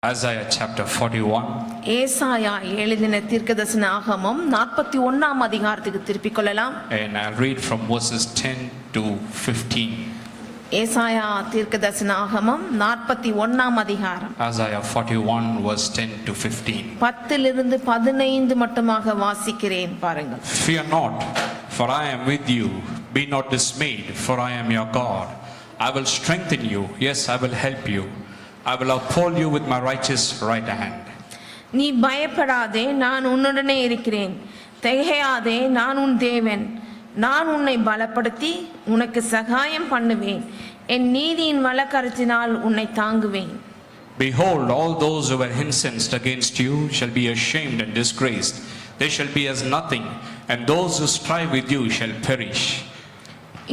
Isaiah chapter 41. ஏசாயா எழுதின தீர்க்கதரிசன ஆகமம் 41ஆம் அதிகாரத்துக்கு திருப்பிக் கொள்ளலாம். And I'll read from verses 10 to 15. ஏசாயா தீர்க்கதரிசன ஆகமம் 41ஆம் அதிகாரம். Isaiah 41 verse 10 to 15. 10 இருந்து 15 மட்டுமாக வாசிக்கிறேன் பாருங்கள். Fear not, for I am with you. Be not dismayed, for I am your God. I will strengthen you. Yes, I will help you. I will uphold you with my righteous right hand. நீ பயப்படாதே, நான் உன்னுடனே இருக்கிறேன். திகையாதே, நான் உன் தேவன். நான் உன்னை பலப்படுத்தி உனக்கு சகாயம் பண்ணுவேன். என் நீதியின் வலக்கரத்தினால் உன்னை தாங்குவேன். Behold, all those who were incensed against you shall be ashamed and disgraced. They shall be as nothing, and those who strive with you shall perish.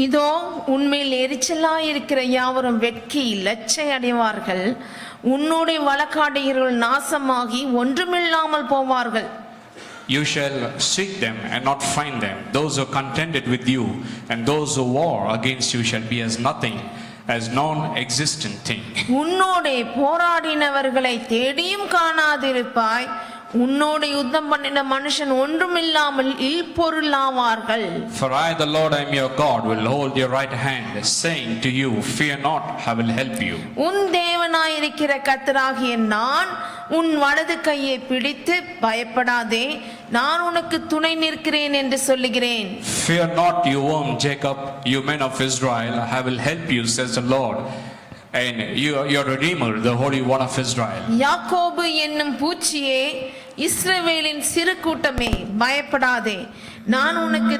இதோ உன்மேல் எரிச்சலாயிருக்கிற யாவரும் வெட்கி லட்சை அடைவார்கள். உன்னுடைய வழக்காடையர்கள் நாசமாகி ஒன்றுமில்லாமல் போவார்கள். You shall seek them and not find them. Those who contended with you and those who war against you shall be as nothing, as non-existent thing. உன்னோடே போராடினவர்களை தேடியும் காணாதிருப்பாய். உன்னோடு யுத்தம் பண்ணின மனுஷன் ஒன்றுமில்லாமல் இல்பொருளாவார்கள். For I, the Lord, I am your God, will hold your right hand, saying to you, fear not, I will help you. உன் தேவனாயிருக்கிற கர்த்தராகிய நான் உன் வலது கையை பிடித்து பயப்படாதே, நான் உனக்கு துணை நிற்கிறேன் என்று சொல்லுகிறேன். Fear not, you worm Jacob, you men of Israel, I will help you, says the Lord. And your Redeemer, the Holy One of Israel. யாக்கோபு என்னும் பூச்சியே, இஸ்ரவேலின் சிறு கூட்டமே, பயப்படாதே, நான் உனக்கு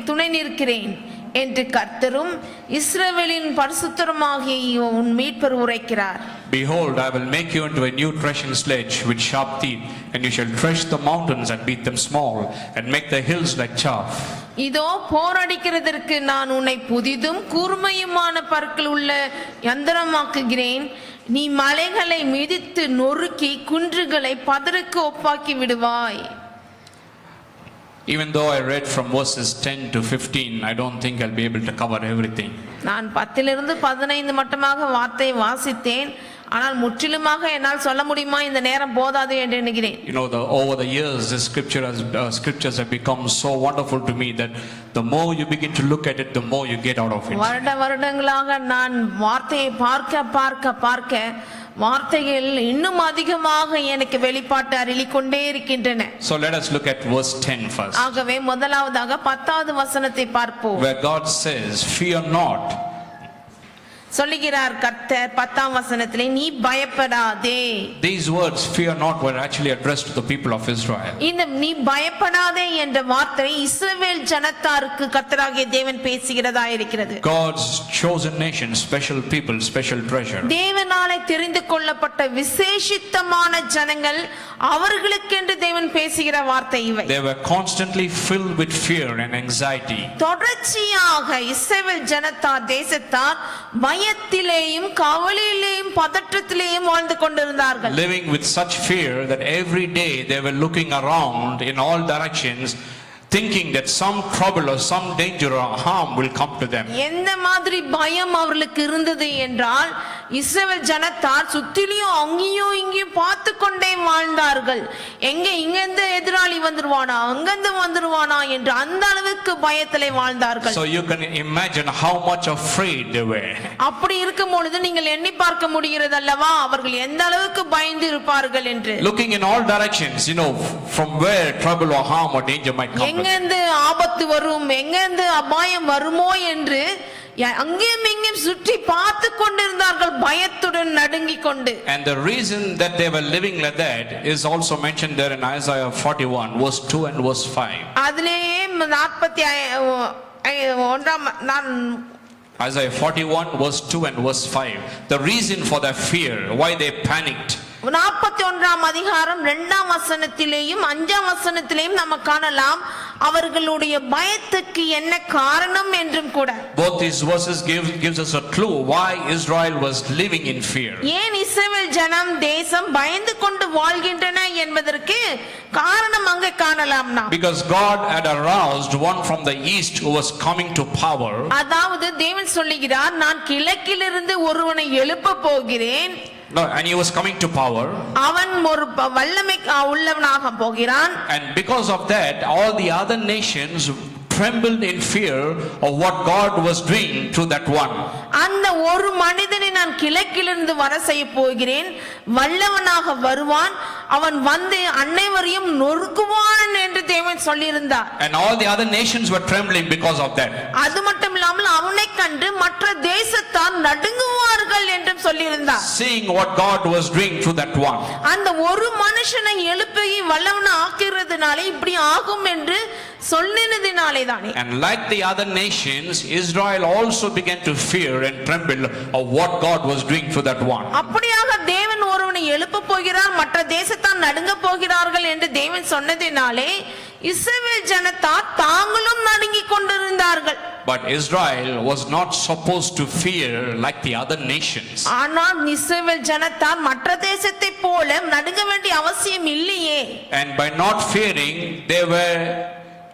துணை நிற்கிறேன் என்று கர்த்தரும் இஸ்ரவேலின் பரிசுத்தருமாகிய உன் மீட்பர் உரைக்கிறார். Behold, I will make you into a new threshing sledge with sharp teeth, and you shall thresh the mountains and beat them small, and make the hills like chaff. இதோ போரடிக்கிறதற்கு நான் உன்னை புதிதும் கூர்மையுமான பற்கள் உள்ள யந்திரமாக்குகிறேன். நீ மலைகளை மிதித்து நொறுக்கி குன்றுகளை பதருக்கு ஒப்பாக்கி விடுவாய். Even though I read from verses 10 to 15, I don't think I'll be able to cover everything. நான் 10 இருந்து 15 மட்டுமாக வார்த்தையை வாசித்தேன். ஆனால் முற்றிலுமாக என்னால் சொல்ல முடியுமா, இந்த நேரம் போதாது என்று எண்ணுகிறேன். You know, over the years the scriptures have become so wonderful to me that the more you begin to look at it, the more you get out of it. வருடங்களாக நான் வார்த்தையை பார்க்க வார்த்தைகள் இன்னும் அதிகமாக எனக்கு வெளிப்பாட்டு அருளிக் கொண்டே இருக்கின்றன. So let us look at verse 10 first. ஆகவே முதலாவதாக 10வது வசனத்தை பார்ப்போம். Where God says, fear not. சொல்லுகிறார் கர்த்தர் 10ஆம் வசனத்திலே, நீ பயப்படாதே. These words, fear not, were actually addressed to the people of Israel. இந்த நீ பயப்படாதே என்ற வார்த்தை இஸ்ரவேல் ஜனத்தாருக்கு கர்த்தராகிய தேவன் பேசுகிறதா இருக்கிறது. God's chosen nation, special people, special treasure. தேவனாலே தெரிந்து கொள்ளப்பட்ட விசேஷித்தமான ஜனங்கள், அவர்களுக்கென்று தேவன் பேசுகிற வார்த்தை இவை. They were constantly filled with fear and anxiety. தொடர்ச்சியாக இஸ்ரவேல் ஜனத்தார் தேசத்தார் பயத்திலேயும் கவலையிலேயும் பதற்றத்திலேயும் வாழ்ந்து கொண்டிருந்தார்கள். Living with such fear that every day they were looking around in all directions, thinking that some trouble or some danger or harm will come to them. எந்த மாதிரி பயம் அவர்களுக்கு இருந்தது என்றால், இஸ்ரவேல் ஜனத்தார் சுத்திலும் அங்கேயும் இங்கேயும் பார்த்து கொண்டே வாழ்ந்தார்கள். இங்கிருந்து எதிராளி வந்துருவானா, அங்கிருந்து வந்துருவானா என்று அந்த அளவுக்கு பயத்திலே வாழ்ந்தார்கள். So you can imagine how much afraid they were. அப்படி இருக்கும் பொழுது நீங்கள் எண்ணி பார்க்க முடிகிறது அல்லவா, அவர்கள் எந்த அளவுக்கு பயந்து இருப்பார்கள் என்று. Looking in all directions, you know, from where trouble or harm or danger might come. எங்கிருந்து ஆபத்து வரும், எங்கிருந்து அபாயம் வருமோ என்று அங்கேயும் இங்கேயும் சுற்றி பார்த்து கொண்டிருந்தார்கள், பயத்துடன் நடுங்கிக் கொண்டு. And the reason that they were living like that is also mentioned there in Isaiah 41 verse 2 and verse 5. அதிலேயே 41 Isaiah 41 verse 2 and verse 5. The reason for their fear, why they panicked. 41ஆம் அதிகாரம் 2ஆம் வசனத்திலேயும் 5ஆம் வசனத்திலேயும் நம்ம காணலாம் அவர்களுடைய பயத்துக்கு என்ன காரணம் என்றும் கூட. Both these verses gives us a clue why Israel was living in fear. ஏன் இஸ்ரவேல் ஜனம் தேசம் பயந்து கொண்டு வாழ்கின்றன என்பதற்கு காரணம் அங்கே காணலாம் நாம். Because God had aroused one from the east who was coming to power. அதாவது தேவன் சொல்லுகிறார், நான் கிழக்கிலிருந்து ஒருவனை எழுப்ப போகிறேன். No, and he was coming to power. அவன் ஒரு வல்லமை உள்ளவனாக போகிறான். And because of that, all the other nations trembled in fear of what God was doing through that one. அந்த ஒரு மனிதனை நான் கிழக்கிலிருந்து வர செய்ய போகிறேன், வல்லவனாக வருவான், அவன் வந்து அனைவரையும் நொறுக்குவான் என்று தேவன் சொல்லியிருந்தார். And all the other nations were trembling because of that. அது மட்டும் இல்லாமல் அவனை கண்டு மற்ற தேசத்தார் நடுங்குவார்கள் என்றும் சொல்லியிருந்தார். Seeing what God was doing through that one. அந்த ஒரு மனுஷனை எழுப்பி வல்லவனா ஆக்கிறதுனாலே இப்படி ஆகும் என்று சொல்லினதினாலே தானே. And like the other nations, Israel also began to fear and tremble of what God was doing through that one. அப்படியாக தேவன் ஒருவனை எழுப்ப போகிறார், மற்ற தேசத்தார் நடுங்க போகிறார்கள் என்று தேவன் சொன்னதினாலே இஸ்ரவேல் ஜனத்தார் தாங்களும் நடுங்கிக் கொண்டிருந்தார்கள். But Israel was not supposed to fear like the other nations. ஆனால் இஸ்ரவேல் ஜனத்தார் மற்ற தேசத்தைப் போல நடுங்க வேண்டிய அவசியம் இல்லையே. And by not fearing, they were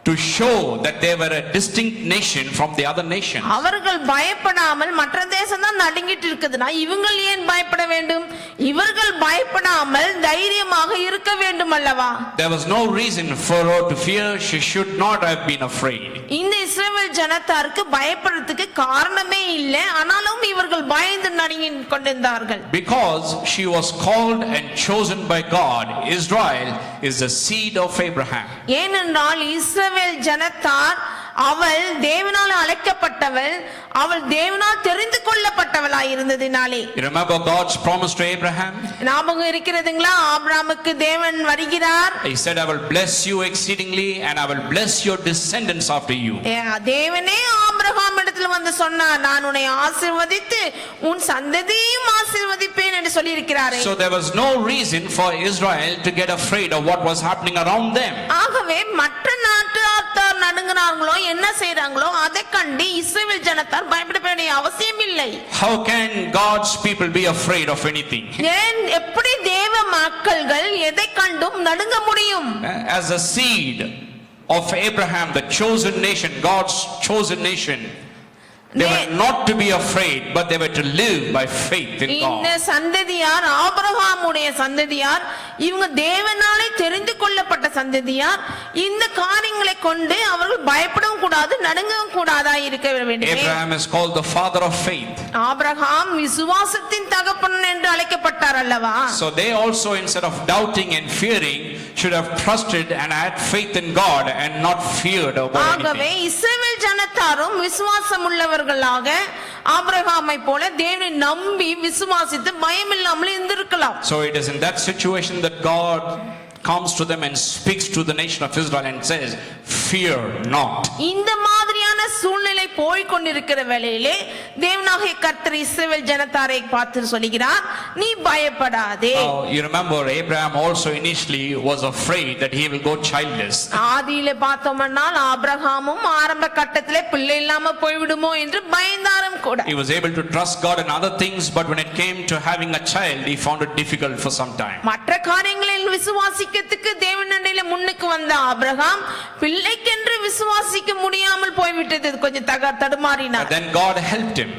to show that they were a distinct nation from the other nations. அவர்கள் பயப்படாமல் மற்ற தேசம் தான் நடுங்கிட்டு இருக்குதுன்னா இவங்க ஏன் பயப்பட வேண்டும்? இவர்கள் பயப்படாமல் தைரியமாக இருக்க வேண்டும் அல்லவா? There was no reason for her to fear. She should not have been afraid. இந்த இஸ்ரவேல் ஜனத்தாருக்கு பயப்படுறதுக்கு காரணமே இல்லை, ஆனாலும் இவர்கள் பயந்து நடுங்கி கொண்டிருந்தார்கள். Because she was called and chosen by God, Israel is the seed of Abraham. ஏனென்றால் இஸ்ரவேல் ஜனத்தார் அவள் தேவனால் அழைக்கப்பட்டவள், அவள் தேவனால் தெரிந்து கொள்ளப்பட்டவளாய் இருந்ததினாலே. You remember God's promise to Abraham? ஞாபகம் இருக்கிறதுங்களா? ஆபிரகாமுக்கு தேவன் வருகிறார். He said, I will bless you exceedingly and I will bless your descendants after you. தேவனே ஆபிரகாம் இடத்துல வந்து சொன்னார், நான் உன்னை ஆசீர்வதித்து உன் சந்ததியையும் ஆசீர்வதிப்பேன் என்று சொல்லி இருக்கிறாரே. So there was no reason for Israel to get afraid of what was happening around them. ஆகவே மற்ற நாட்டார் நடுங்குறாங்களோ என்ன செய்றாங்களோ அதை கண்டு இஸ்ரவேல் ஜனத்தார் பயப்பட வேண்டிய அவசியம் இல்லை. How can God's people be afraid of anything? ஏன் எப்படி தேவ மக்கள்கள் எதை கண்டும் நடுங்க முடியும்? As a seed of Abraham, the chosen nation, God's chosen nation, they were not to be afraid, but they were to live by faith in God. இந்த சந்ததியார் ஆபிரகாமுடைய சந்ததியார், இவங்க தேவனாலே தெரிந்து கொள்ளப்பட்ட சந்ததியார். இந்த காரியங்களை கொண்டு அவர்கள் பயப்படவும் கூடாது, நடுங்கவும் கூடாதா இருக்க வேண்டும். Abraham is called the father of faith. Abraham விசுவாசத்தின் தகப்பன் என்று அழைக்கப்பட்டார் அல்லவா? So they also, instead of doubting and fearing, should have trusted and had faith in God and not feared about ஆகவே anything. இஸ்ரவேல் ஜனத்தாரும் விசுவாசம் உள்ளவர்களாக ஆபிரகாமை போல தேவனை நம்பி விசுவாசித்து பயமில்லாமல் இருந்திருக்கலாம். So it is in that situation that God comes to them and speaks to the nation of Israel and says, fear not. இந்த மாதிரியான சூழ்நிலை போய் கொண்டிருக்கிற வேளையிலே தேவனாகிய கர்த்தர் இஸ்ரவேல் ஜனத்தாரை பார்த்து சொல்கிறார், நீ பயப்படாதே. You remember Abraham also initially was afraid that he will go childless. ஆதியிலே பார்த்தோம்னால் ஆபிரகாமும் ஆரம்ப கட்டத்திலே பிள்ளை இல்லாம போய்விடுமோ என்று பயந்தாரும் கூட. He was able to trust God in other things, but when it came to having a child, he found it difficult for some time. மற்ற காரியங்களில் விசுவாசிக்கிறதுக்கு தேவனிடத்திலே முன்னுக்கு வந்த ஆபிரகாம் பிள்ளைக்கென்று விசுவாசிக்க முடியாமல் போய்விட்டது, கொஞ்சம் தடுமாறினார். Then God helped him.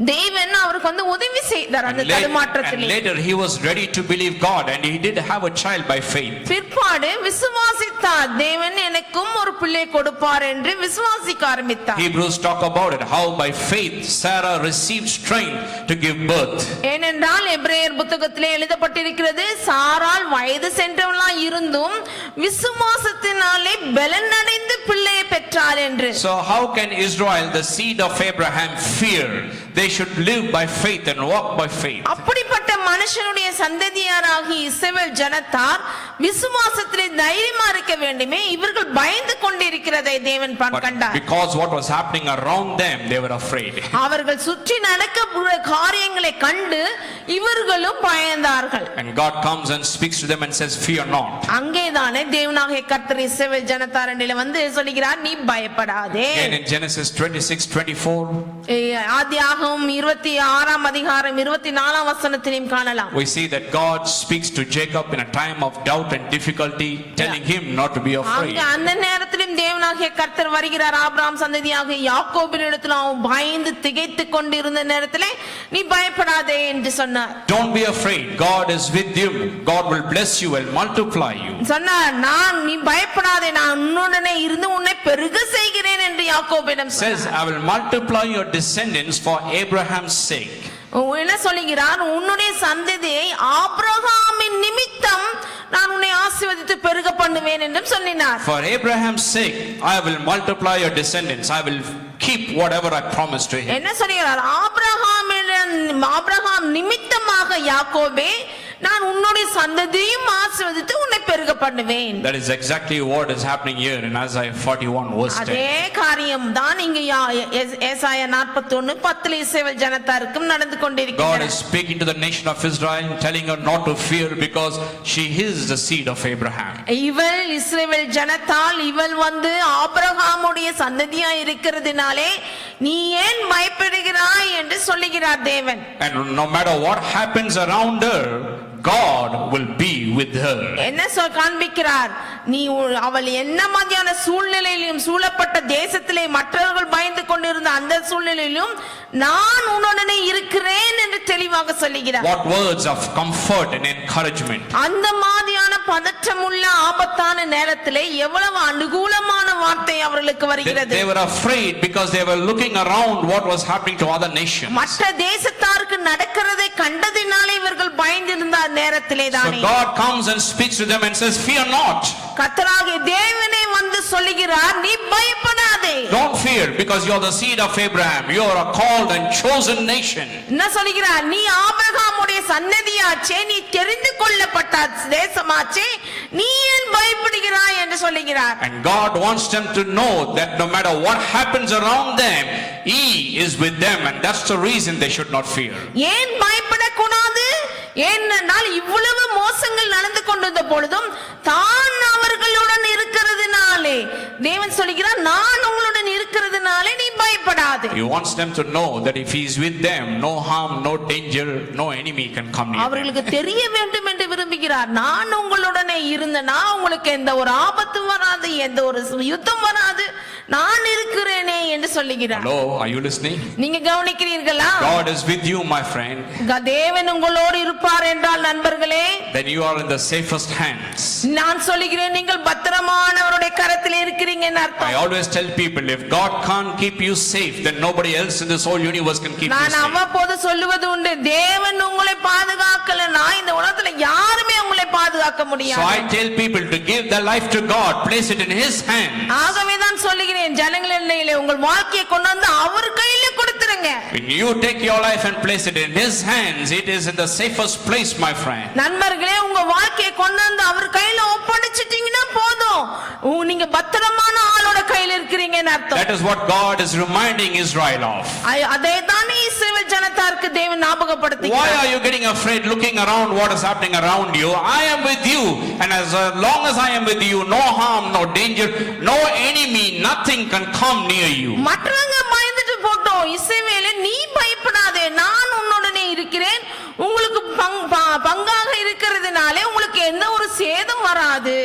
தேவன் அவருக்கு வந்து உதவி செய்தார் அந்த தடுமாற்றத்திலே. And later he was ready to believe God and he did have a child by faith. பிற்பாடு விசுவாசித்தார், தேவன் எனக்கும் ஒரு பிள்ளை கொடுப்பார் என்று விசுவாசிக்க ஆரம்பித்தார். Hebrews talk about it, how by faith Sarah received strength to give birth. ஏனென்றால் எபிரேயர் புத்தகத்திலே எழுதப்பட்டிருக்கிறது, சாராள் வயது சென்றவளாய் இருந்தும் விசுவாசத்தினாலே பலனடைந்து பிள்ளையை பெற்றார் என்று. So how can Israel, the seed of Abraham, fear? They should live by faith and walk by faith. அப்படிப்பட்ட மனுஷனுடைய சந்ததியாராகி இஸ்ரவேல் ஜனத்தார் விசுவாசத்திலே தைரியமா இருக்க வேண்டுமே, இவர்கள் பயந்து கொண்டிருக்கிறதை தேவன் கண்டார். Because what was happening around them, they were afraid. அவர்கள் சுற்றி நடக்கக்கூடிய காரியங்களை கண்டு இவர்களும் பயந்தார்கள். And God comes and speaks to them and says, fear not. அங்கேதானே தேவனாகிய கர்த்தர் இஸ்ரவேல் ஜனத்தாரிடத்தில் வந்து சொல்கிறார், நீ பயப்படாதே. And in Genesis 26:24, ஆதியாகமம் 26ஆம் அதிகாரம் 24ஆம் வசனத்திலும் காணலாம். we see that God speaks to Jacob in a time of doubt and difficulty, telling him not to be afraid. அந்த நேரத்திலும் சமயத்திலும் தேவனாகிய கர்த்தர் வருகிறார் ஆபிரகாம் சந்ததியாக யாக்கோபினிடத்தில் அவன் பயந்து திகைத்து கொண்டிருந்த நேரத்திலே நீ பயப்படாதே என்று சொன்னார். Don't be afraid. God is with you. God will bless you and multiply you. சொன்னார், நீ பயப்படாதே, நான் உன்னுடனே இருந்து உன்னை பெருக செய்கிறேன் என்று யாக்கோபிடம் says, I will multiply your descendants for Abraham's sake. என்ன சொல்லுகிறார்? உன்னுடைய சந்ததியை ஆபிரகாமின் நிமித்தம் நான் உன்னை ஆசீர்வதித்து பெருக பண்ணுவேன் என்றும் சொல்லினார். For Abraham's sake I will multiply your descendants. I will keep whatever I promised to him. என்ன சொல்லுகிறார்? ஆபிரகாம் நிமித்தமாக யாக்கோபே நான் உன்னுடைய சந்ததியையும் ஆசீர்வதித்து உன்னை பெருக பண்ணுவேன். That is exactly what is happening here in Isaiah 41 verse 10. அதே காரியம் தான் இங்க ஏசாயா 41:10 இஸ்ரவேல் ஜனத்தாருக்கும் நடந்து கொண்டிருக்கிறது. God is speaking to the nation of Israel, telling her not to fear because she is the seed of Abraham. இவள் இஸ்ரவேல் ஜனத்தால் இவள் ஆபிரகாமுடைய சந்ததியா இருக்கிறதுனாலே நீ ஏன் பயப்படுகிறாய் என்று சொல்லுகிறார் தேவன். And no matter what happens around her, God will be with her. என்ன காண்பிக்கிறார்? அவள் என்ன மாதிரியான சூழ்நிலையிலும் சூழப்பட்ட தேசத்திலே மற்றவர்கள் பயந்து கொண்டிருந்த அந்த சூழ்நிலையிலும் நான் உன்னுடனே இருக்கிறேன் என்று தெளிவாக சொல்லுகிறார். What words of comfort and encouragement. அந்த மாதிரியான பதற்றமுள்ள ஆபத்தான நேரத்திலே எவ்வளவு அனுகூலமான வார்த்தை அவர்களுக்கு வருகிறது. They were afraid because they were looking around what was happening to other nations. மற்ற தேசத்தாருக்கு நடக்கிறதை கண்டதினாலே இவர்கள் பயந்திருந்தார் நேரத்திலே தானே. So God comes and speaks to them and says, fear not. கர்த்தராகிய தேவனே சொல்லுகிறார், நீ பயப்படாதே. Don't fear because you are the seed of Abraham. You are a called and chosen nation. என்ன சொல்லுகிறார்? நீ ஆபிரகாமுடைய சந்ததியாச்சே, நீ தெரிந்து கொள்ளப்பட்ட தேசமாச்சே, நீ ஏன் பயப்படுகிறாய் என்று சொல்லுகிறார். And God wants them to know that no matter what happens around them, He is with them, and that's the reason they should not fear. ஏன் பயப்படக்கூடாது? ஏனென்றால் இவ்வளவு மோசங்கள் நடந்து கொண்டிருந்த பொழுதும் தான் அவர்களுடன் இருக்கிறதுனாலே தேவன் சொல்கிறார், நான் உங்களுடன் இருக்கிறதுனாலே நீ பயப்படாதே. He wants them to know that if He is with them, no harm, no danger, no enemy can come near them. அவர்களுக்கு தெரிய வேண்டும் என்று விரும்புகிறார், நான் உங்களுடனே இருந்தேனா உங்களுக்கு எந்த ஒரு ஆபத்தும் வராது, எந்த ஒரு யுத்தம் வராது, நான் இருக்கிறேனே என்று சொல்லுகிறார். Hello, are you listening? நீங்க கவனிக்கிறீர்களா? God is with you, my friend. தேவன் உங்களோடு இருப்பார் என்றால் நண்பர்களே, then you are in the safest hands. நான் சொல்லுகிறேன், நீங்கள் பத்திரமானவருடைய கரத்தில் இருக்கிறீங்க என்று அர்த்தம். I always tell people, if God can't keep you safe, then nobody else in this whole universe can keep you நான் safe. அவ்வப்போது சொல்லுவது உண்டு, தேவன் உங்களை பாதுகாக்கலனா இந்த உலகத்துல யாருமே உங்களை பாதுகாக்க முடியாது. So I tell people to give their life to God, place it in His hand. ஆகவே தான் சொல்லுகிறேன், ஜனங்களிலே உங்கள் வாழ்க்கையை கொண்டு வந்து அவர் கையில கொடுத்துருங்க. When you take your life and place it in His hands, it is in the safest place, my friend. நண்பர்களே, உங்க வாழ்க்கையை கொண்டு வந்து அவர் கையில ஒப்படைச்சிட்டீங்கன்னா போதும், நீங்க பத்திரமான ஆளோட கையில இருக்கிறீங்கன்னு அர்த்தம். That is what God is reminding Israel of. அதே தானே இஸ்ரவேல் ஜனத்தாருக்கு தேவன் ஞாபகப்படுத்துகிறார். Why are you getting afraid looking around what is happening around you? I am with you, and as long as I am with you, no harm, no danger, no enemy, nothing can come near you. மற்றவங்க பயந்துட்டு போட்டோம், இஸ்ரவேலே நீ பயப்படாதே, நான் உன்னுடனே இருக்கிறேன், உங்களுக்கு பங்காக இருக்கிறதுனாலே உங்களுக்கு எந்த ஒரு சேதம் வராது.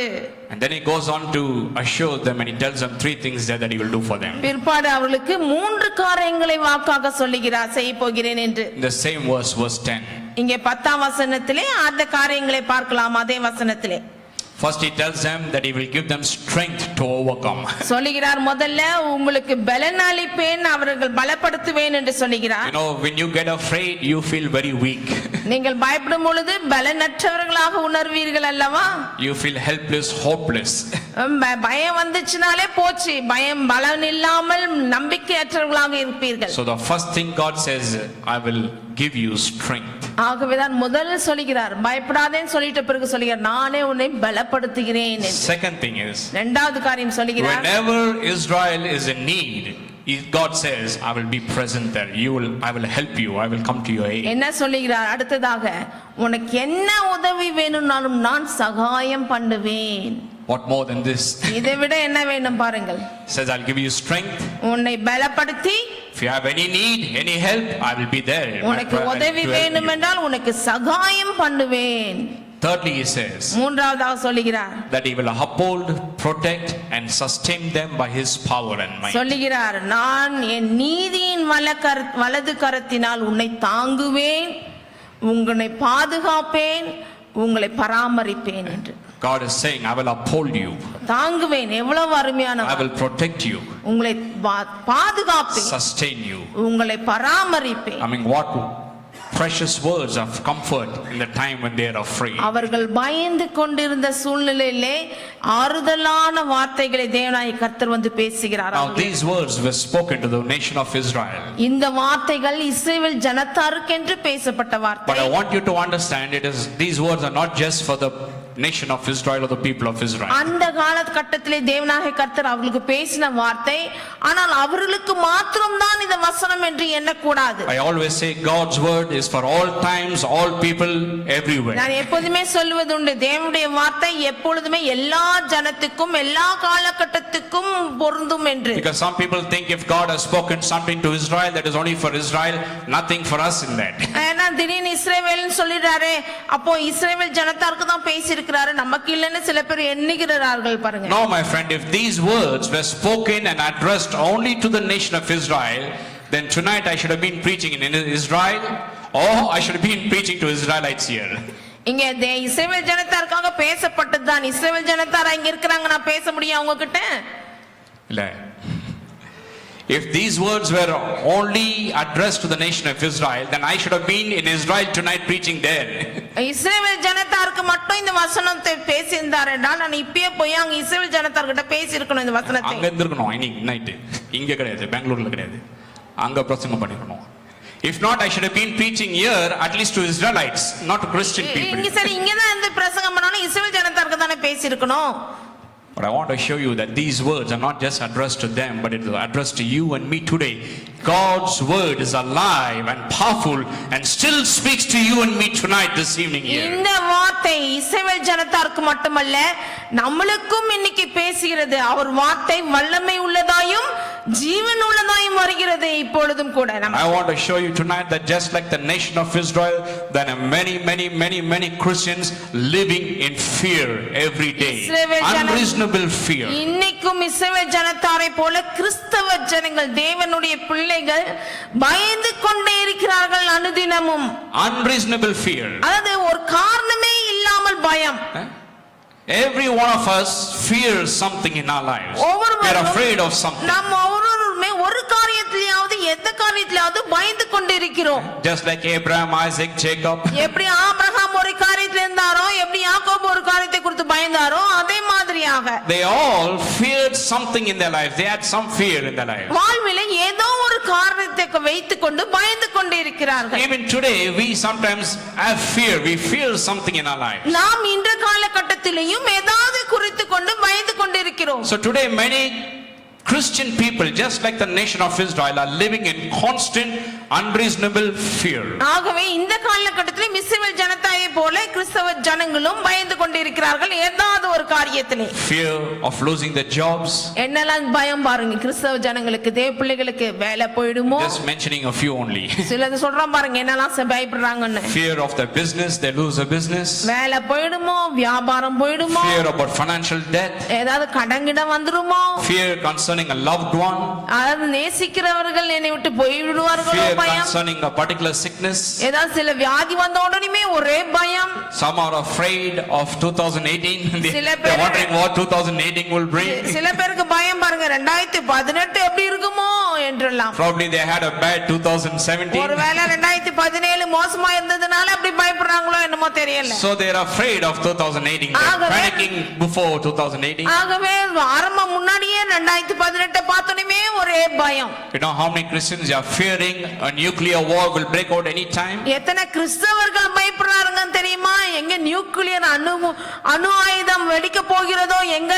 And then he goes on to assure them, and he tells them three things that he will do for them. பிற்பாடு அவர்களுக்கு மூன்று காரியங்களை வாக்காக சொல்லுகிறார், செய்ய போகிறேன் என்று. The same verse 10. இங்கே 10ஆம் வசனத்திலே அந்த காரியங்களை பார்க்கலாம். அதே வசனத்திலே first he tells them that he will give them strength to overcome. சொல்லுகிறார், முதல்ல உங்களுக்கு பலன் அளிப்பேன், அவர்கள் பலப்படுத்துவேன் என்று சொல்லுகிறார். You know, when you get afraid, you feel very weak. நீங்கள் பயப்படும் பொழுது பலனற்றவர்களாக உணர்வீர்கள் அல்லவா? You feel helpless, hopeless. பயம் வந்துச்சுனாலே போச்சு, பயம் பலன் இல்லாமல் நம்பிக்கையற்றவர்களாக இருப்பீர்கள். So the first thing God says, I will give you strength. ஆகவேதான் முதல்ல சொல்லுகிறார், பயப்படாதேன்னு சொல்லிட்ட பிறகு சொல்லுகிறார், நானே உன்னை பலப்படுத்துகிறேன். Second thing is, இரண்டாவது காரியம் சொல்லுகிறார், whenever Israel is in need, God says, I will be present there. I will help you. I will come to your aid. என்ன சொல்லுகிறார்? அடுத்ததாக, உனக்கு என்ன உதவி வேணும்னாலும் நான் சகாயம் பண்ணுவேன். What more than this? இதை விட என்ன வேண்டும் பாருங்கள். Says, I'll give you strength. உன்னை பலப்படுத்தி, if you have any need, any help, I will be there. உனக்கு உதவி வேண்டுமென்றால் உனக்கு சகாயம் பண்ணுவேன். Thirdly, he says மூன்றாவதாக சொல்லுகிறார், that he will uphold, protect and sustain them by his power and might. சொல்லுகிறார், நான் என் நீதியின் வலது கரத்தினால் உன்னை தாங்குவேன், உங்களை பாதுகாப்பேன், உங்களை பராமரிப்பேன் என்று. God is saying, I will uphold you. தாங்குவேன், எவ்வளவு அருமையான. I will protect you. உங்களை பாதுகாப்பேன், Sustain you. உங்களை பராமரிப்பேன். I mean, what precious words of comfort in the time when they are afraid. அவர்கள் பயந்து கொண்டிருந்த சூழ்நிலையிலே ஆறுதலான வார்த்தைகளை தேவனாய் கர்த்தர் வந்து பேசுகிறார். Now these words were spoken to the nation of Israel. இந்த வார்த்தைகள் இஸ்ரவேல் ஜனத்தாருக்கு என்று பேசப்பட்ட வார்த்தை. But I want you to understand, these words are not just for the nation of Israel or the people of Israel. அந்த காலகட்டத்திலே தேவனாகிய கர்த்தர் அவர்களுக்கு பேசின வார்த்தை, ஆனால் அவர்களுக்கு மாத்திரம் தான் இந்த வசனம் என்று எண்ணக்கூடாது. I always say God's word is for all times, all people, everywhere. நான் எப்போதுமே சொல்வது உண்டு, தேவனுடைய வார்த்தை எப்பொழுதுமே எல்லா ஜனத்துக்கும் எல்லா காலகட்டத்துக்கும் பொருந்தும் என்று. Because some people think if God has spoken something to Israel, that is only for Israel, nothing for us in that. ஏன்னா திடீர்னு இஸ்ரவேல்னு சொல்லிடுறாரு, அப்போ இஸ்ரவேல் ஜனத்தாருக்கு தான் பேசி நமக்கு இல்லன்னு சில பேர் எண்ணுகிறார்கள் பாருங்க. No my friend, if these words were spoken and addressed only to the nation of Israel, then tonight I should have been preaching in Israel, or I should have been preaching to Israelites here. இங்க இஸ்ரவேல் ஜனத்தாருக்காக பேசப்பட்டதுதான். இஸ்ரவேல் ஜனத்தார் இங்க இருக்கறாங்க, நான் பேச முடியும் அவங்க கிட்ட இல்ல. If these words were only addressed to the nation of Israel, then I should have been in Israel tonight preaching there. இஸ்ரவேல் ஜனத்தாருக்கு மட்டும் இந்த வசனத்தை பேசியிருந்தார் என்றால் நான் இப்பயே போய் அங்க இஸ்ரவேல் ஜனத்தார்கிட்ட பேசி இருக்கணும் இந்த வசனத்தை. அங்க இருந்திருக்கணும் இன்னைக்கு நைட். இங்க கிடையாது, பெங்களூர்ல கிடையாது, அங்க பிரசங்கம் பண்ணிரணும். If not, I should have been preaching here at least to Israelites, not to Christian people. இங்க சரி, இங்க தான் இந்த பிரசங்கம் பண்ணாலும் இஸ்ரவேல் ஜனத்தாருக்கு தானே பேசி இருக்கணும். But I want to show you that these words are not just addressed to them, but it is addressed to you and me today. God's word is alive and powerful and still speaks to you and me tonight, this evening here. இந்த வார்த்தை இஸ்ரவேல் ஜனத்தாருக்கு மட்டுமல்ல, நம்மளுக்கும் இன்னைக்கு பேசுகிறது. அவர் வார்த்தை வல்லமை உள்ளதாயும் ஜீவன் உள்ளதாயும் வருகிறது இப்பொழுதும் கூட. I want to show you tonight that just like the nation of Israel, there are many Christians living in fear every day. Unreasonable fear. இன்னைக்கும் இஸ்ரவேல் ஜனத்தாரை போல கிறிஸ்தவ ஜனங்கள், தேவனுடைய பிள்ளைகள் பயந்து கொண்டே இருக்கிறார்கள் அனுதினமும். Unreasonable fear. அதாவது ஒரு காரணமே இல்லாமல் பயம். Every one of us fears something in our lives. We are afraid of something. நாம் ஒவ்வொருவருமே ஒரு காரியத்திலாவது எந்த காரியத்திலாவது பயந்து கொண்டிருக்கிறோம். Just like Abraham, Isaac, Jacob. எப்படி ஆபிரகாம் ஒரு காரியத்தில் இருந்தாரோ, எப்படி யாக்கோபு ஒரு காரியத்தை குறித்து பயந்தாரோ, அதே மாதிரியாக they all feared something in their life. They had some fear in their life. வாழ்விலே ஏதோ ஒரு காரணத்தை வைத்துக்கொண்டு பயந்து கொண்டிருக்கிறார்கள். Even today we sometimes have fear. We fear something in our life. நாம் இந்த காலகட்டத்திலேயும் ஏதாவது குறித்து கொண்டு பயந்து கொண்டிருக்கிறோம். So today many Christian people, just like the nation of Israel, are living in constant unreasonable fear. ஆகவே இந்த காலகட்டத்தில் இஸ்ரவேல் ஜனத்தாயை போல கிறிஸ்தவ ஜனங்களும் பயந்து கொண்டிருக்கிறார்கள் ஏதாவது ஒரு காரியத்திலே. Fear of losing their jobs. என்னெல்லாம் பயம் பாருங்க கிறிஸ்தவ ஜனங்களுக்கு, தேவ பிள்ளைகளுக்கு வேலை போய்டுமோ. Just mentioning a few only. சிலது சொல்றோம் பாருங்க என்னெல்லாம் பயப்படுறாங்கன்னு. Fear of their business, they lose their business. வேலை போய்டுமோ, வியாபாரம் போய்டுமோ. Fear about financial debt. ஏதாவது கடங்கிட வந்துருமோ. Fear concerning a loved one. அதாவது நேசிக்கிறவர்கள் என்னை விட்டு போய் விடுவார்களோ பயம். Fear concerning a particular sickness. ஏதாவது சில வியாதி வந்த உடனே ஒரே பயம். Some are afraid of 2018. They're wondering what 2018 will bring. சில பேருக்கு பயம் பாருங்க 2018 எப்படி இருக்குமோ என்றெல்லாம். Probably they had a bad 2017. ஒருவேளை 2017 மோசமா இருந்ததனால அப்படி பயப்படுறாங்களோ என்னமோ தெரியல. So they are afraid of 2018. They're panicking before 2018. ஆகவே ஆரம்பம் முன்னாடியே 2018 பார்த்தோனே ஒரே பயம். You know how many Christians are fearing a nuclear war will break out any time? எத்தனை கிறிஸ்தவர்கள் பயப்படுறாங்க தெரியுமா? எங்க நியூக்ளியர் அணு ஆயுதம் வெடிக்க போகிறதோ எங்க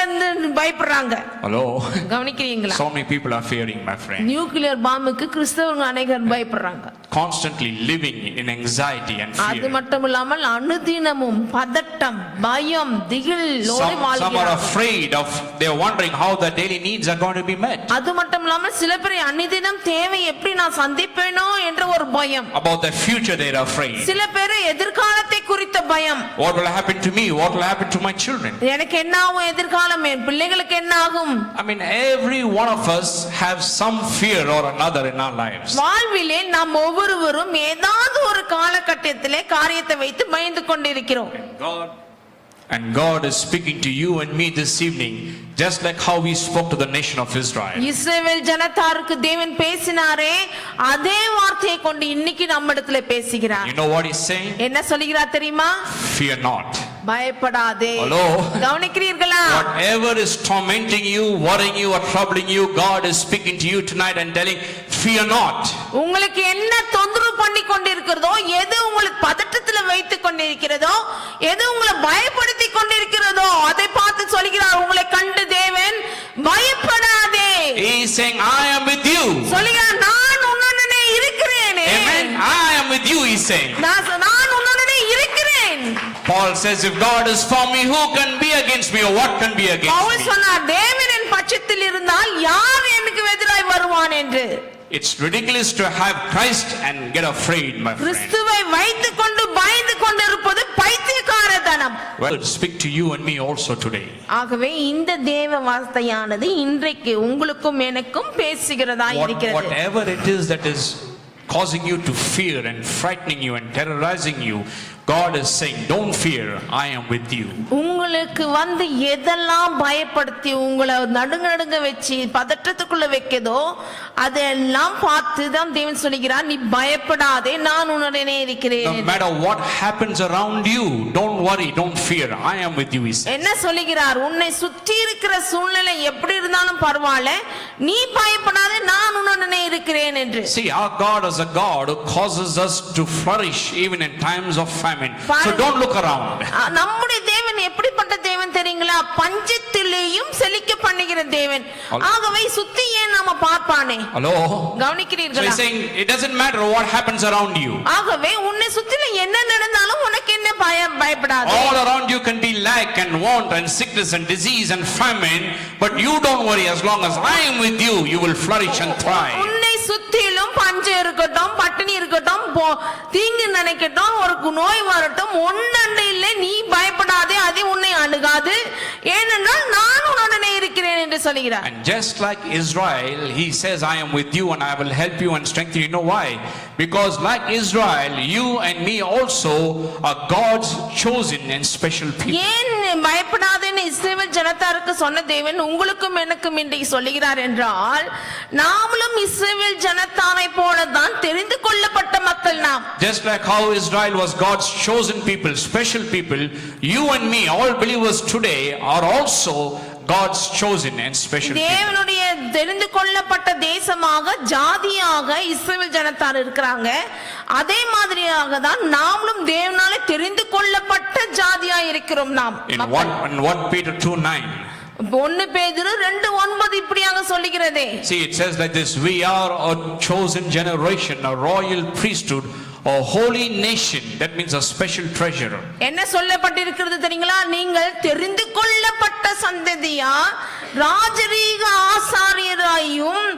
பயப்படுறாங்க. Hello. கவனிக்கிறீங்களா? So many people are fearing, my friend. Nuclear பாம்புக்கு கிறிஸ்தவர்கள் அநேகர் பயப்படுறாங்க. Constantly living in anxiety and fear. அது மட்டுமில்லாமல் அனுதினமும் பதட்டம், பயம், திகிலோடு வாழ்கிறார்கள். Some are afraid of, they are wondering how their daily needs are going to be met. அது மட்டுமில்லாமல் சில பேர் அனுதினம் தேவை எப்படி நான் சந்திப்பேனோ என்ற ஒரு பயம். About the future they are afraid. சில பேர் எதிர்காலத்தை குறித்த பயம். What will happen to me? What will happen to my children? எனக்கு என்ன ஆகும் எதிர்காலம், என் பிள்ளைகளுக்கு என்ன ஆகும்? I mean, every one of us have some fear or another in our lives. வாழ்விலே நாம் ஒவ்வொருவரும் ஏதாவது ஒரு காலகட்டத்திலே காரியத்தை வைத்து பயந்து கொண்டிருக்கிறோம். And God is speaking to you and me this evening, just like how He spoke to the nation of Israel. இஸ்ரவேல் ஜனத்தாருக்கு தேவன் பேசினாரே அதே வார்த்தையை கொண்டு இன்னைக்கு நம்மிடத்திலே பேசுகிறார். You know what He's saying? என்ன சொல்கிறார் தெரியுமா? Fear not. பயப்படாதே. Hello. கவனிக்கிறீர்களா? Whatever is tormenting you, worrying you or troubling you, God is speaking to you tonight and telling, fear not. உங்களுக்கு என்ன தொந்தரவு பண்ணி கொண்டிருக்கிறதோ, எது உங்களுக்கு பதட்டத்துல வைத்துக் கொண்டிருக்கிறதோ, எது உங்களை பயப்படுத்தி கொண்டிருக்கிறதோ அதை பார்த்து சொல்கிறார், உங்களை கண்டு தேவன் பயப்படாதே. He is saying, I am with you. சொல்கிறார், நான் உன்னுடனே இருக்கிறேன். Amen. I am with you, he is saying. நான் உன்னுடனே இருக்கிறேன். Paul says, if God is for me, who can be against me, or what can be against Pavul me? சொன்னார், தேவன் என் பட்சத்தில் இருந்தால் யார் எனக்கு எதிராய் வருவான் என்று. It's ridiculous to have Christ and get afraid, my friend. கிறிஸ்துவை வைத்துக் கொண்டு பயந்து கொண்டிருப்பது பைத்தியக்காரத்தனம். Well, speak to you and me also today. ஆகவே இந்த தேவ வார்த்தையானது இன்றைக்கு உங்களுக்கும் எனக்கும் பேசுகிறதா இருக்கிறது. Whatever it is that is causing you to fear and frightening you and terrorizing you, God is saying, don't fear, I am with you. உங்களுக்கு வந்து எதெல்லாம் பயப்படுத்தி உங்களை நடுங்க வச்சு பதற்றத்துக்குள்ள வைக்கதோ அதெல்லாம் பார்த்து தான் தேவன் சொல்கிறார், நீ பயப்படாதே, நான் உன்னுடனே இருக்கிறேன். No matter what happens around you, don't worry, don't fear, I am with you, he says. என்ன சொல்கிறார்? உன்னை சுற்றி இருக்கிற சூழ்நிலை எப்படி இருந்தாலும் பரவாயில்லை, நீ பயப்படாதே, நான் உன்னுடனே இருக்கிறேன் என்று. See, our God is a God who causes us to flourish even in times of famine. So don't look around. நம்முடைய தேவன் எப்படிப்பட்ட தேவன் தெரியுங்களா? பஞ்சத்திலேயும் செழிக்க பண்ணுகிற தேவன். ஆகவே சுத்தி ஏன் நாம பார்ப்பானே. Hello. கவனிக்கிறீர்களா? So he's saying it doesn't matter what happens around you. ஆகவே உன்னை சுத்தில என்ன நடந்தாலும் உனக்கு என்ன பயப்படாதே. All around you can be lack and want and sickness and disease and famine, but you don't worry. As long as I am with you, you will flourish and thrive. உன்னை சுத்திலும் பஞ்சம் இருக்கட்டும், பட்டினி இருக்கட்டும், தீங்கு நினைக்கட்டும், ஒரு நோய் வரட்டும், ஒன்னண்டை இல்லை, நீ பயப்படாதே, அது உன்னை அணுகாது, ஏனென்றால் நான் உன்னுடனே இருக்கிறேன் என்று சொல்கிறார். And just like Israel, he says, I am with you and I will help you and strengthen you. You know why? Because like Israel, you and me also are God's chosen and special people. ஏன் பயப்படாதேன்னு இஸ்ரவேல் ஜனத்தாருக்கு சொன்ன தேவன் உங்களுக்கும் எனக்கும் இன்றைக்கு சொல்லுகிறார் என்றால், நாமளும் இஸ்ரவேல் ஜனத்தாரை போலதான் தெரிந்து கொள்ளப்பட்ட மக்கள் நாம். Just like how Israel was God's chosen people, special people, you and me, all believers today, are also God's chosen and special people. தேவனுடைய தெரிந்து கொள்ளப்பட்ட தேசமாக, ஜாதியாக இஸ்ரவேல் ஜனத்தார் இருக்கிறாங்க. அதே மாதிரியாக தான் நாமளும் தேவனாலே தெரிந்து கொள்ளப்பட்ட ஜாதியா இருக்கிறோம் நாம். In 1 Peter 2:9. 1 பேதுரு 2:9 இப்படியாக சொல்லுகிறதே. See, it says like this, we are a chosen generation, a royal priesthood, a holy nation. That means a special treasure. என்ன சொல்லப்பட்டிருக்கிறது தெரியுங்களா? நீங்கள் தெரிந்து கொள்ளப்பட்ட சந்ததியா, ராஜரீக ஆசாரியராயும்,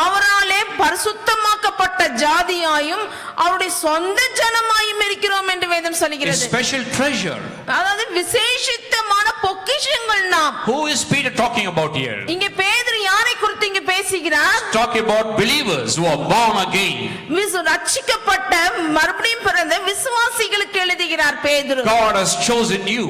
அவராலே பரிசுத்தமாக்கப்பட்ட ஜாதியாயும், அவருடைய சொந்த ஜனமாயும் இருக்கிறோம் என்று வேதம் சொல்கிறது. A special treasure. அதாவது விசேஷித்தமான பொக்கிஷங்கள் நாம். Who is Peter talking about here? இங்க பேதுரு யாரை குறித்து இங்க பேசுகிறார்? Talking about believers who are born again. ரட்சிக்கப்பட்ட மறுபடியும் பிறந்த விசுவாசிகளுக்கு எழுதுகிறார் பேதுரு. God has chosen you.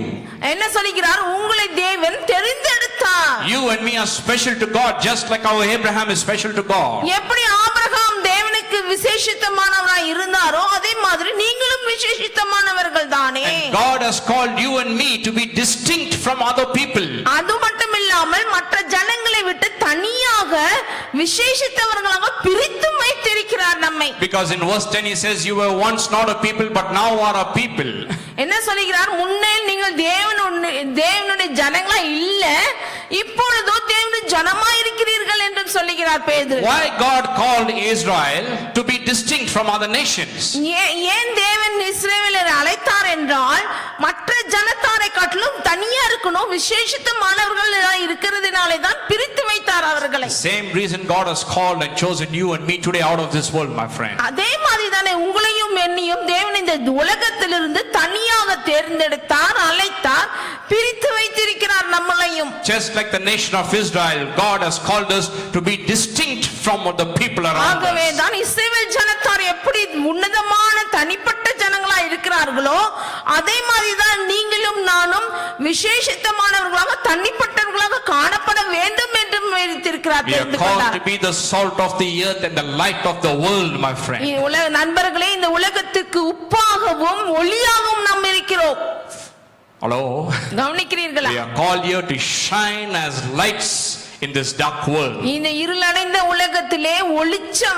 என்ன சொல்கிறார்? உங்களை தேவன் தெரிந்தெடுத்தார். You and me are special to God, just like how Abraham is special to God. எப்படி ஆபிரகாம் தேவனுக்கு விசேஷித்தமானவராய் இருந்தாரோ அதே மாதிரி நீங்களும் விசேஷித்தமானவர்கள் தானே. And God has called you and me to be distinct from other people. அது மட்டும் இல்லாமல் மற்ற ஜனங்களை விட்டு தனியாக விசேஷித்தவர்களாக பிரித்து வைத்திருக்கிறார் நம்மை. Because in verse 10 he says, you were once not a people but now are a people. என்ன சொல்கிறார்? முன்னே நீங்கள் தேவனுடைய ஜனங்களா இல்ல, இப்பொழுதோ தேவனுடைய ஜனமா இருக்கிறீர்கள் என்று சொல்லுகிறார் பேதுரு. Why God called Israel to be distinct from other nations? ஏன் தேவன் இஸ்ரவேலரை அழைத்தார் என்றால், மற்ற ஜனத்தாரை காட்டிலும் தனியா இருக்கணும், விசேஷித்தமானவர்கள் இருக்கிறதுனாலே தான் பிரித்து வைத்தார் அவர்களை. Same reason God has called and chosen you and me today out of this world, my friend. அதே மாதிரி தானே உங்களையும் என்னையும் தேவன் இந்த உலகத்திலிருந்து தனியாக தேர்ந்தெடுத்தார், அழைத்தார், பிரித்து வைத்திருக்கிறார் நம்மளையும். Just like the nation of Israel, God has called us to be distinct from the people around us. ஆகவே தான் இஸ்ரவேல் ஜனத்தார் எப்படி உன்னதமான தனிப்பட்ட ஜனங்களா இருக்கிறார்களோ அதே மாதிரி தான் நீங்களும் நானும் விசேஷித்தமானவர்களாக தனிப்பட்டவர்களாக காணப்பட வேண்டும் என்று வைத்திருக்கிறார். We are called to be the salt of the earth and the light of the world, my friend. நண்பர்களே, இந்த உலகத்துக்கு உப்பாகவும் ஒளியாகவும் நாம் இருக்கிறோம். Hello. கவனிக்கிறீர்களா? We are called here to shine as lights in this dark world. இந்த இருளடைந்த உலகத்திலே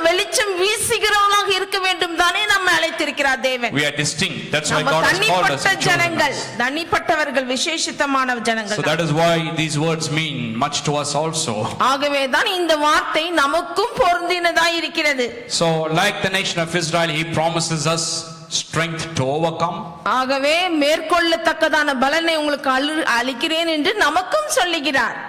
வெளிச்சம் வீசுகிறவர்களாக இருக்க வேண்டும் தானே நம்மை அழைத்திருக்கிறார் தேவன். We are distinct. That's why God has called us. ஜனங்கள், தனிப்பட்டவர்கள், விசேஷித்தமான ஜனங்கள். So that is why these words mean much to us also. ஆகவே தான் இந்த வார்த்தை நமக்கும் பொருந்தினதாய் இருக்கிறது. So like the nation of Israel, he promises us strength to overcome. ஆகவே மேற்கொள்ளத்தக்கதான பலனை உங்களுக்கு அளிக்கிறேன் என்று நமக்கும் சொல்லுகிறார்.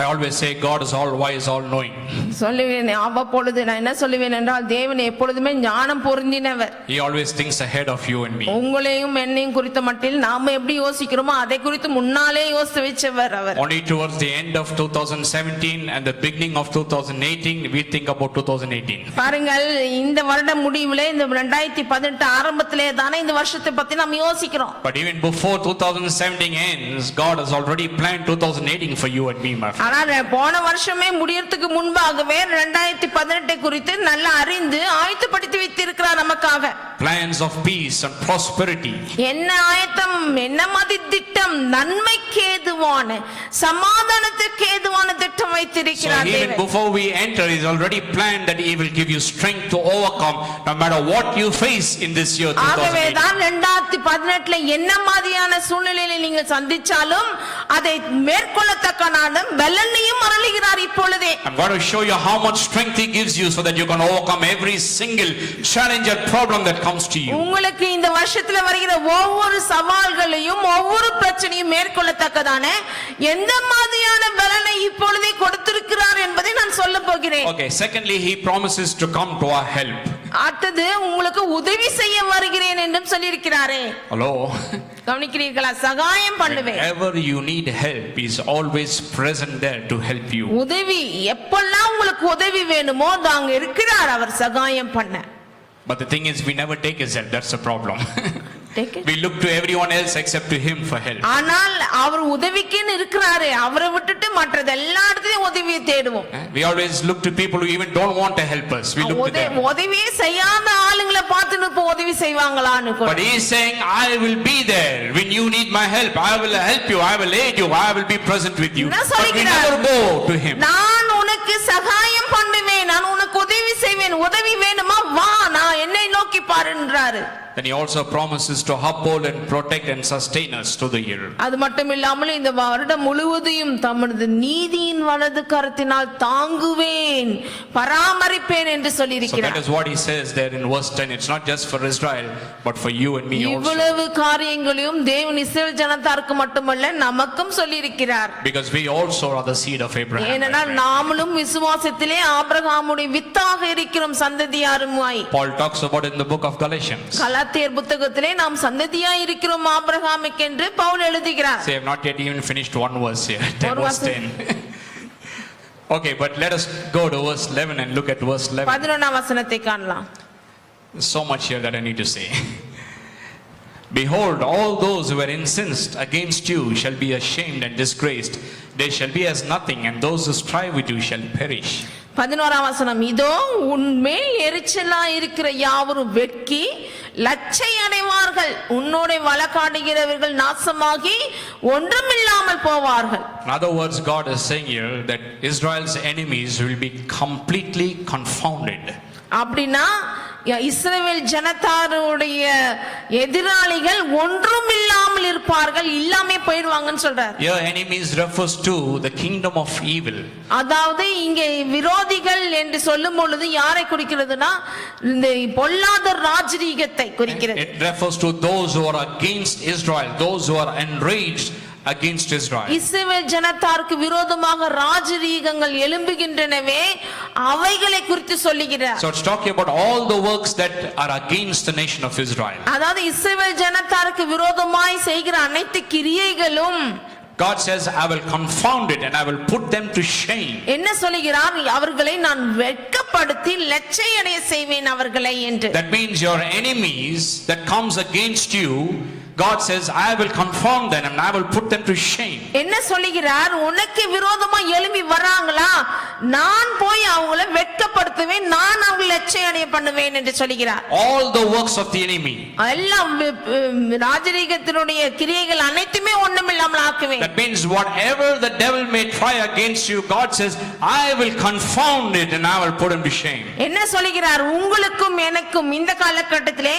I always say God is all wise, all knowing. சொல்லுவேன் அவ்வப்பொழுது நான் என்ன சொல்லுவேன் என்றால் தேவன் எப்பொழுதுமே ஞானம் பொருந்தினவர். He always thinks ahead of you and me. உங்களையும் என்னையும் குறித்த மட்டில் நாம எப்படி யோசிக்கிறோமோ அதை குறித்து முன்னாலே யோசித்து வச்சவர் அவர். Only towards the end of 2017 and the beginning of 2018 we think about 2018. பாருங்கள், இந்த வருட முடிவிலே இந்த 2018 ஆரம்பத்திலே தானே இந்த வருஷத்தை பத்தி நாம் யோசிக்கிறோம். But even before 2017 ends, God has already planned 2018 for you and me, my friend. ஆனால் போன வருஷமே முடியறதுக்கு முன்பாகவே 2018 குறித்து நல்லா அறிந்து ஆயத்தப்படுத்தி வைத்திருக்கிறார் நமக்காக. Plans of peace and prosperity. என்ன ஆயத்தம், என்ன மாதிரி திட்டம், நன்மைக்கு ஏதுவான சமாதானத்துக்கு ஏதுவான திட்டம் வைத்திருக்கிறார் So even தேவன். before we enter, He's already planned that He will give you strength to overcome no matter what you face in this year 2018. ஆகவே தான் 2018 என்ன மாதிரியான சூழ்நிலையை நீங்கள் சந்திச்சாலும் அதை மேற்கொள்ளத்தக்கதான பலனையும் அருளுகிறார் இப்பொழுதே. I'm going to show you how much strength He gives you so that you can overcome every single challenge or problem that comes to you. உங்களுக்கு இந்த வருஷத்துல வருகிற ஒவ்வொரு சவால்களையும் ஒவ்வொரு பிரச்சனையும் மேற்கொள்ளத்தக்கதான எந்த மாதிரியான பலனை இப்பொழுதே கொடுத்திருக்கிறார் என்பதை நான் சொல்ல போகிறேன். Okay, secondly, He promises to come to our help. அடுத்தது உங்களுக்கு உதவி செய்ய வருகிறேன் என்றும் சொல்லியிருக்கிறாரே. Hello. கவனிக்கிறீர்களா? சகாயம் பண்ணுவேன். Whenever you need help, He is always present there to help you. உதவி எப்பெல்லாம் உங்களுக்கு உதவி வேணுமோ அங்க இருக்கிறார் அவர் சகாயம் பண்ண. But the thing is, we never take His help. That's the problem. Take it. We look to everyone else except to Him for help. ஆனால் அவர் உதவிக்குன்னு இருக்கிறாரு, அவரை விட்டுட்டு மற்றது எல்லா இடத்துலயும் உதவியை தேடுவோம். We always look to people who even don't want to help us. We look to them. உதவியே செய்யாத ஆளுங்களை பார்த்துட்டு இப்போ உதவி செய்வாங்களான்னு. But He is saying, I will be there when you need my help. I will help you. I will aid you. I will be present with you. But we never go to Him. நான் உனக்கு சகாயம் பண்ணுவேன், நான் உனக்கு உதவி செய்வேன், உதவி வேணுமா வா, நான் என்னை நோக்கி பாருன்றாரு. Then He also promises to uphold and protect and sustain us through the year. அது மட்டும் இல்லாமல் இந்த வருடம் முழுவதையும் தமது நீதியின் வலது கரத்தினால் தாங்குவேன், பராமரிப்பேன் என்று சொல்லி So இருக்கிறார். that is what He says there in verse 10. It's not just for Israel, but for you and me also. இவ்வளவு காரியங்களையும் தேவன் இஸ்ரவேல் ஜனத்தாருக்கு மட்டுமல்ல நமக்கும் சொல்லி இருக்கிறார். Because we also are the seed of Abraham. ஏனென்றால் நாமளும் விசுவாசத்திலே ஆபிரகாமுடைய வித்தாக இருக்கிறோம், சந்ததியாருமாய். Paul talks about it in the book of Galatians. கலாத்தியர் புத்தகத்திலே நாம் சந்ததியாய் இருக்கிறோம் ஆபிரகாமுக்கு என்று பவுல் எழுதுகிறார். So I have not yet even finished one verse here. 10 Okay, but let us go to verse 11 and look at verse 11. 11ஆம் வசனத்தை காணலாம். So much here that I need to say. Behold, all those who were incensed against you shall be ashamed and disgraced. They shall be as nothing, and those who strive with you shall perish. 11ஆம் வசனம், இதோ உன்மேல் எரிச்சலா இருக்கிற யாவரும் வெட்கி லட்சை அடைவார்கள், உன்னோட வழக்காடுகிறவர்கள் நாசமாகி ஒன்றுமில்லாமல் போவார்கள். In other words, God is saying here that Israel's enemies will be completely confounded. அப்படின்னா இஸ்ரவேல் ஜனத்தாருடைய எதிராளிகள் ஒன்றுமில்லாமல் இல்லாமல் இருப்பார்கள், இல்லாமே போயிடுவாங்கன்னு சொல்றார். Your enemies refers to the kingdom of evil. அதாவது இங்கே விரோதிகள் என்று சொல்லும் பொழுது யாரை குறிக்கிறதுனா இந்த பொல்லாத ராஜரீகத்தை குறிக்கிறது. It refers to those who are against Israel, those who are enraged against Israel. இஸ்ரவேல் ஜனத்தாருக்கு விரோதமாக ராஜரீகங்கள் எழும்புகின்றனவே அவைகளை குறித்து சொல்லுகிறார். So it's talking about all the works that are against the nation of Israel. அதாவது இஸ்ரவேல் ஜனத்தாருக்கு விரோதமாய் செய்கிற அனைத்து கிரியைகளும் God says, I will confound it and I will put them to shame. என்ன சொல்லுகிறார்? அவர்களை நான் வெட்கப்படுத்தி லட்சையடைய செய்வேன் அவர்களை என்று. That means your enemies that comes against you, God says, I will confound them and I will put them to shame. என்ன சொல்லுகிறார்? உனக்கு விரோதமா எழும்பி வராங்களா, நான் போய் அவங்களை வெட்கப்படுத்துவேன், நான் அவங்களை லட்சையடைய பண்ணுவேன் என்று சொல்லுகிறார். All the works of the enemy, எல்லாம் ராஜரீகத்தினுடைய கிரியைகள் அனைத்துமே ஒண்ணுமில்லாமல் ஆக்குவேன். that means whatever the devil may try against you, God says, I will confound it and I will put him to shame. என்ன சொல்லுகிறார்? உங்களுக்கும் எனக்கும் இந்த காலகட்டத்திலே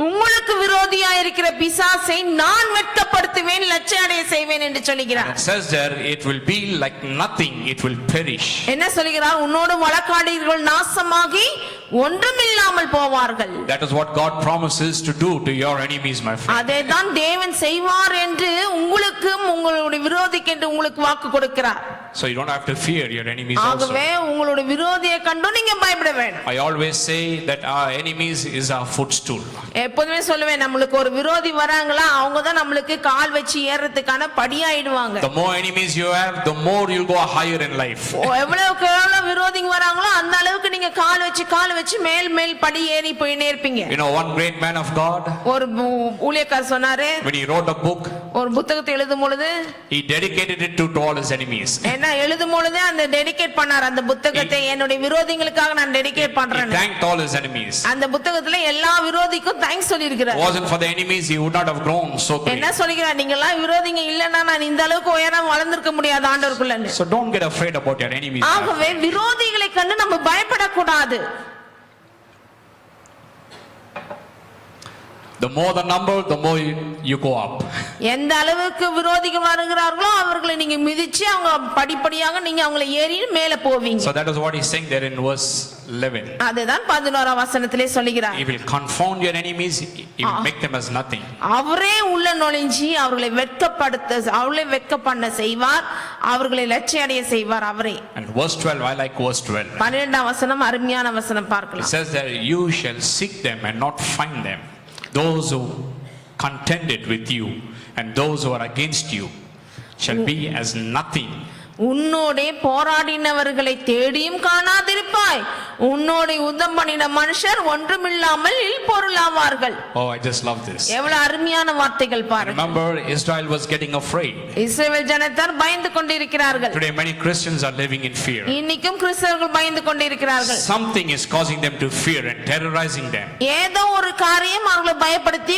உங்களுக்கு விரோதியா இருக்கிற பிசாசை நான் வெட்கப்படுத்துவேன், லட்சையடைய செய்வேன் என்று சொல்லுகிறார். It says there, it will be like nothing, it will perish. என்ன சொல்லுகிறார்? உன்னோடு வழக்காடுகிறவர்கள் நாசமாகி ஒன்றுமில்லாமல் போவார்கள். That is what God promises to do to your enemies, my friend. அதைதான் தேவன் செய்வார் என்று உங்களுக்கும் உங்களுடைய விரோதிக்கு என்று உங்களுக்கு வாக்கு கொடுக்கிறார். So you don't have to fear your enemies also. ஆகவே உங்களுடைய விரோதியை கண்டு நீங்க பயப்பட வேண்டாம். I always say that our enemies is our footstool. எப்பவுமே சொல்லுவேன், நம்மளுக்கு ஒரு விரோதி வராங்களா, அவங்க தான் நம்மளுக்கு கால் வச்சு ஏறதுக்கான படியாயிடுவாங்க. The more enemies you have, the more you'll go higher in life. எவ்வளவுக்கு எவ்வளவு விரோதிங்க வராங்களோ அந்த அளவுக்கு நீங்க கால் வச்சு மேல் மேல் படி ஏறி போயினே இருப்பீங்க. You know one great man of God, ஒரு ஊழியக்காரர் சொன்னாரு, when he wrote a book, ஒரு புத்தகத்தை எழுதும் பொழுது he dedicated it to all his enemies. என்ன எழுதும் பொழுது அந்த டெடிகேட் பண்ணார், அந்த புத்தகத்தை என்னுடைய விரோதிகளுக்காக நான் டெடிகேட் பண்றேன். He thanked all his enemies. அந்த புத்தகத்துல எல்லா விரோதிக்கும் தேங்க்ஸ் சொல்லி இருக்கிறார். Wasn't for the enemies, he would not have grown so great. என்ன சொல்கிறார்? நீங்க எல்லாம் விரோதிங்க இல்லன்னா நான் இந்த அளவுக்கு உயரம் வளர்ந்திருக்க முடியாது ஆண்டவருக்குள்ள. So don't get afraid about your enemies. ஆகவே விரோதிகளை கண்டு நம்ம பயப்படக்கூடாது. The more the number, the more you go up. எந்த அளவுக்கு விரோதிகள் வருகிறார்களோ அவர்களை நீங்க மிதிச்சு அவங்க படிப்படியாக நீங்க அவங்களை ஏறி மேலே போவீங்க. So that is what he's saying there in verse 11. அதுதான் 11ஆம் வசனத்திலே சொல்கிறார். He will confound your enemies, he will make them as nothing. அவரே உள்ள நுழைஞ்சி அவர்களை வெட்க பண்ண செய்வார், அவர்களை லட்சியடைய செய்வார் அவரே. And verse 12, I like verse 12. 12ஆம் வசனம் அருமையான வசனம் பார்க்கலாம். It says that you shall seek them and not find them. Those who contended with you and those who are against you shall be as nothing. உன்னோடே போராடினவர்களை தேடியும் காணாதிருப்பாய், உன்னோடே யுத்தம் பண்ணின மனுஷர் ஒன்றுமில்லாமல் பொருளாவார்கள். Oh, I just love this. எவ்வளவு அருமையான வார்த்தைகள் பாருங்க. Remember, Israel was getting afraid. இஸ்ரவேல் ஜனத்தார் பயந்து கொண்டிருக்கிறார்கள். Today many Christians are living in fear. இன்னைக்கும் கிறிஸ்தவர்கள் பயந்து கொண்டிருக்கிறார்கள். Something is causing them to fear and terrorizing them. ஏதோ ஒரு காரியம் அவங்களை பயப்படுத்தி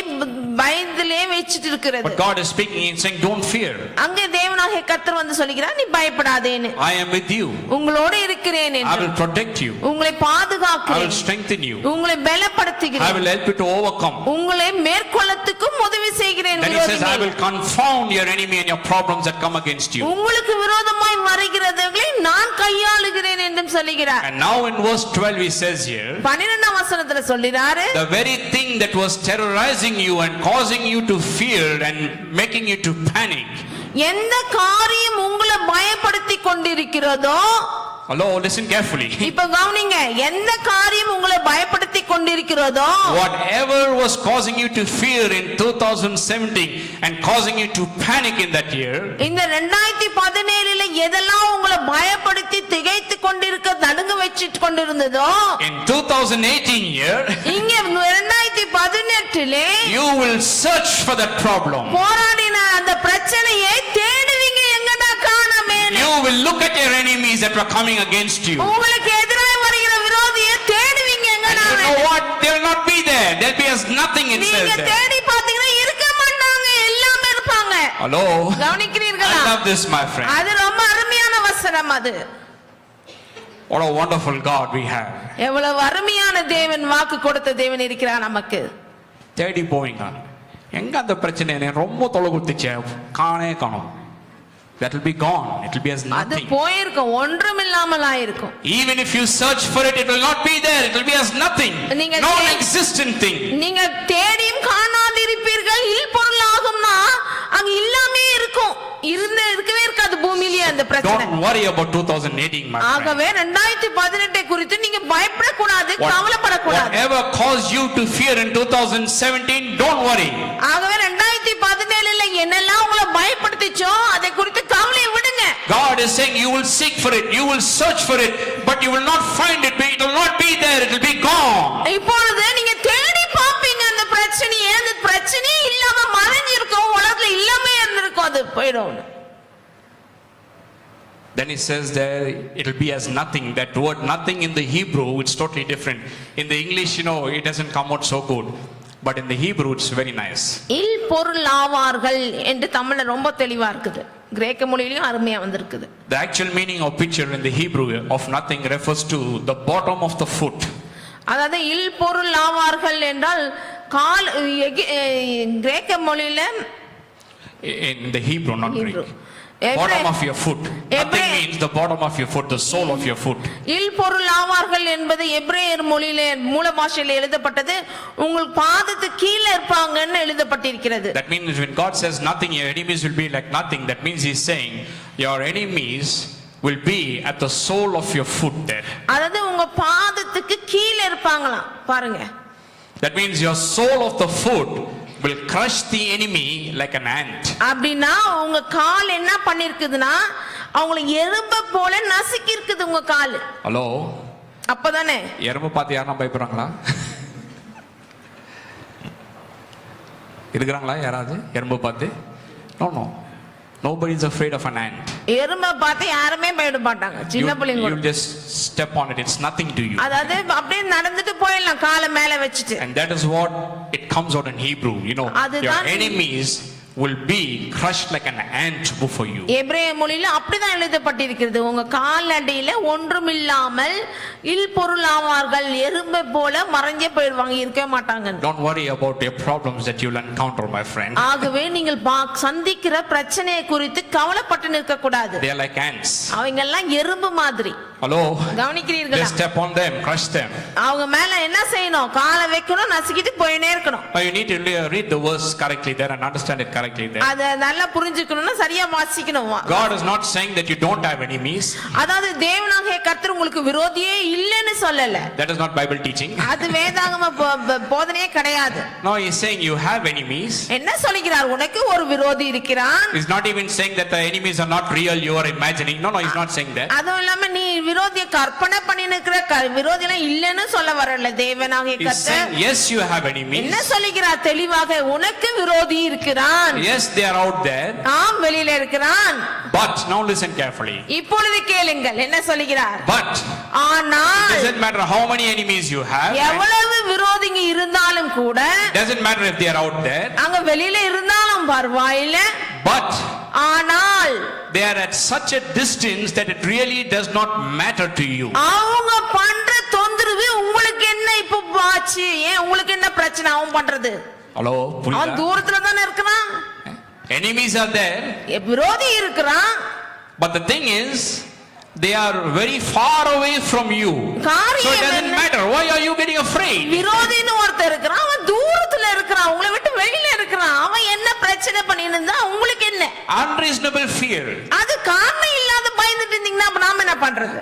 பயந்திலே வெச்சிட்டு இருக்கிறது. But God is speaking and saying, don't fear. அங்கே தேவனாகிய கர்த்தர் வந்து சொல்கிறார், நீ பயப்படாதேன்னு. I am with you. உங்களோடு இருக்கிறேன் என்று. I will protect you. உங்களை பாதுகாக்கிறேன். I will strengthen you. உங்களை பலப்படுத்துகிறேன். I will help you to overcome. உங்களை மேற்கொள்ளத்துக்கும் உதவி செய்கிறேன். Then he says, I will confound your enemy and your problems that come against you. உங்களுக்கு விரோதமாய் வருகிறவர்களை நான் கையாளுகிறேன் என்றும் சொல்கிறார். And now in verse 12 he says here, 12ஆம் வசனத்துல சொல்றாரு, the very thing that was terrorizing you and causing you to fear and making you to panic. எந்த காரியம் உங்களை பயப்படுத்தி கொண்டிருக்கிறதோ, hello, listen carefully. இப்ப கவனிங்க, எந்த காரியம் உங்களை பயப்படுத்தி கொண்டிருக்கிறதோ, whatever was causing you to fear in 2017 and causing you to panic in that year, இந்த 2017ல எதெல்லாம் உங்களை பயப்படுத்தி திகைத்து கொண்டிருக்க நடுங்க வெச்சிட்டு கொண்டிருந்ததோ, in 2018 year, இங்க 2018லே you will search for that problem. போராடின அந்த பிரச்சனையை தேடுவீங்க, எங்கடா காணோமே. You will look at your enemies that were coming against you. உங்களுக்கு எதிராக வருகிற விரோதியை தேடுவீங்க, எங்கடா. You know what? They will not be there. They'll be as nothing, it says நீங்க there. தேடி பாத்தீங்கன்னா இருக்க மாட்டாங்க, எல்லாம் இருப்பாங்க. Hello. கவனிக்கிறீர்களா? I love this, my friend. அது ரொம்ப அருமையான வசனம் அது. What a wonderful God we have. எவ்வளவு அருமையான தேவன், வாக்கு கொடுத்த தேவன் இருக்கிறார் நமக்கு. தேடி போவீங்க. எங்க அந்த பிரச்சனை எனக்கு ரொம்ப தொலை கொடுத்துச்சே காணோம். That will be gone. It will be as அது nothing. போயிருக்கும், ஒன்றுமில்லாமல் ஆயிருக்கும். Even if you search for it, it will not be there. It will be as nothing. Non-existent thing. நீங்க தேடியும் காணாதிருப்பீர்கள். இல்பொருளாகும்னா அங்க இல்லாமே இருக்கும், இருக்கவே இருக்காது பூமியிலே அந்த பிரச்சனை. Don't worry about 2018, my friend. ஆகவே 2018 குறித்து நீங்க பயப்படக்கூடாது, கவலைப்படக்கூடாது. Whatever caused you to fear in 2017, don't worry. ஆகவே 2017ல என்னெல்லாம் உங்களை பயப்படுத்திச்சோ அதை குறித்து கவலையை விடுங்க. God is saying you will seek for it, you will search for it, but you will not find it. It will not be there. It will be gone. இப்பொழுது நீங்க தேடி பாப்பீங்க அந்த பிரச்சனையை. அந்த பிரச்சனையே இல்லாம மறைஞ்சிருக்கும், உலகத்துல இல்லாம இருந்திருக்கும், அது போயிடும். Then he says there it will be as nothing. That word nothing in the Hebrew, it's totally different. In the English, it doesn't come out so good, but in the Hebrew it's very nice. இல் பொருள் ஆவார்கள் என்று தமிழ்ல ரொம்ப தெளிவா இருக்குது, கிரேக்க மொழியிலயும் அருமையா வந்திருக்குது. The actual meaning of picture in the Hebrew of nothing refers to the bottom of the foot. அதாவது இல் பொருள் ஆவார்கள் என்றால் கால், கிரேக்க மொழியில, in the Hebrew, not Hebrew. Greek. Bottom of your foot. Nothing means the bottom of your foot, the sole of your foot. இல் பொருள் ஆவார்கள் என்பது எபிரேயர் மொழியிலே மூல பாஷையில் எழுதப்பட்டது. உங்கள் பாதத்துக்கு கீழே இருப்பாங்கன்னு எழுதப்பட்டிருக்கிறது. That means when God says nothing, your enemies will be like nothing. That means he's saying your enemies will be at the sole of your foot there. அதாவது உங்க பாதத்துக்கு கீழே இருப்பாங்களாம், பாருங்க. That means your sole of the foot will crush the enemy like an ant. அப்படினா உங்க கால் என்ன பண்ணிருக்குதுன்னா அவங்களை எறும்பை போல நசுக்கி இருக்குது உங்க கால். ஹலோ, அப்பதானே எறும்பு பார்த்து யாரா பயப்படுறாங்களா? இருக்குறாங்களா யாராவது எறும்பு பார்த்து? No. Nobody is afraid of an ant. எறும்பை பார்த்து யாருமே பயப்பட மாட்டாங்க, சின்ன பிள்ளைங்க. You just step on it, it's nothing to you. அதாவது அப்படியே நடந்துட்டு போயிடலாம் காலை மேல வச்சிட்டு. And that is what it comes out in Hebrew. Your enemies will be crushed like an ant before you. எபிரேய மொழியில அப்படிதான் எழுதப்பட்டிருக்கிறது. உங்க காலடியில ஒன்றுமில்லாமல் இல் பொருள் ஆவார்கள், எறும்பை போல மறைஞ்சே போயிடுவாங்க, இருக்கவே மாட்டாங்க. Don't worry about your problems that you'll encounter, my friend. ஆகவே நீங்கள் சந்திக்கிற பிரச்சனையை குறித்து கவலைப்பட்டு நிற்க கூடாது. They are like ants. அவங்க எல்லாம் எறும்பு மாதிரி. Hello, கவனிக்கிறீர்களா? just step on them, crush them. அவங்க மேல என்ன செய்யணும்? காலை வைக்கணும், நசுக்கிட்டு போயினே இருக்கணும். But you need to read the verse correctly there and understand it correctly there. அத நல்லா புரிஞ்சுக்கணும்னா சரியா வாசிக்கணும். God is not saying that you don't have enemies. அதாவது தேவனாகிய கர்த்தர் உங்களுக்கு விரோதியே இல்லைன்னு சொல்லல. That is not Bible teaching. அது வேதாகம போதனையே கிடையாது. No, he is saying you have enemies. என்ன சொல்கிறார்? உனக்கு ஒரு விரோதி இருக்கிறான். He's not even saying that the enemies are not real, you are imagining. No, he's not saying that. அதுவும் இல்லாம நீ விரோதியை கற்பனை பண்ணி நிக்கிற விரோதி எல்லாம் இல்லைன்னு சொல்ல வரல தேவனாகிய கர்த்தர். Yes, you have enemies. என்ன சொல்கிறார் தெளிவாக? உனக்கு விரோதி இருக்கிறான். Yes, they are out there. ஆம், வெளியில இருக்கிறான். But now listen carefully. இப்பொழுது கேளுங்கள் என்ன சொல்கிறார். But ஆனால் it doesn't matter how many enemies you have. எவ்வளவு விரோதிங்க இருந்தாலும் கூட, doesn't matter if they are out there. அங்க வெளியில இருந்தாலும் பரவாயில்ல. But ஆனால் they are at such a distance that it really does not matter to you. அவங்க பண்ற தொந்தரவு உங்களுக்கு என்ன இப்ப ஆச்சு? ஏன் உங்களுக்கு என்ன பிரச்சனை அவன் பண்றது? ஹலோ, அவன் தூரத்துல தானே இருக்கிறான். enemies are there. விரோதி இருக்கிறான். But the thing is they are very far away from you. So it doesn't matter. Why are you getting afraid? விரோதின்னு ஒருத்தர் இருக்கிறான், அவன் தூரத்துல இருக்கிறான், உங்களை விட்டு வெளியில இருக்கிறான். அவன் என்ன பிரச்சனை பண்ணிட்டு இருந்தா உங்களுக்கு என்ன? Unreasonable fear. அது காரணம் இல்லாத பயந்துட்டு இருந்தீங்கன்னா அப்ப நாம என்ன பண்றது?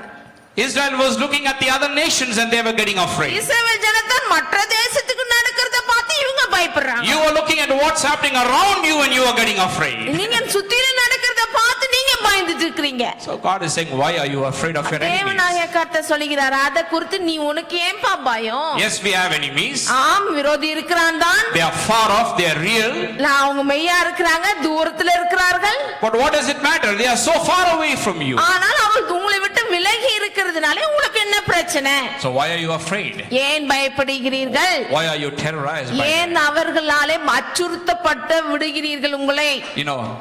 Israel was looking at the other nations and they were getting afraid. இஸ்ரவேல் ஜனத்தான் மற்ற தேசத்துக்கு நடக்கிறத பார்த்து இவங்க பயப்படுறாங்க. You are looking at what's happening around you and you are getting afraid. நீங்க சுத்தில நடக்கிறத பார்த்து நீங்க பயந்துட்டு இருக்கீங்க. So God is saying, why are you afraid of your enemies? தேவனாகிய கர்த்தர் சொல்கிறார், அத குறித்து நீ உனக்கு ஏன்பா பயம்? Yes, we have enemies. ஆம், விரோதி இருக்கிறான் தான். They are far off, they are real. அவங்க மெய்யா இருக்கிறாங்க, தூரத்துல இருக்கிறார்கள். But what does it matter? They are so far away from you. ஆனால் அவர்கள் உங்களை விட்டு விலகி இருக்கிறதுனால உங்களுக்கு என்ன பிரச்சனை? So why are you afraid? ஏன் பயப்படுகிறீர்கள்? Why are you terrorized by ஏன் அவர்களாலே அச்சுறுத்தப்பட்டு விடுகிறீர்கள் உங்களை?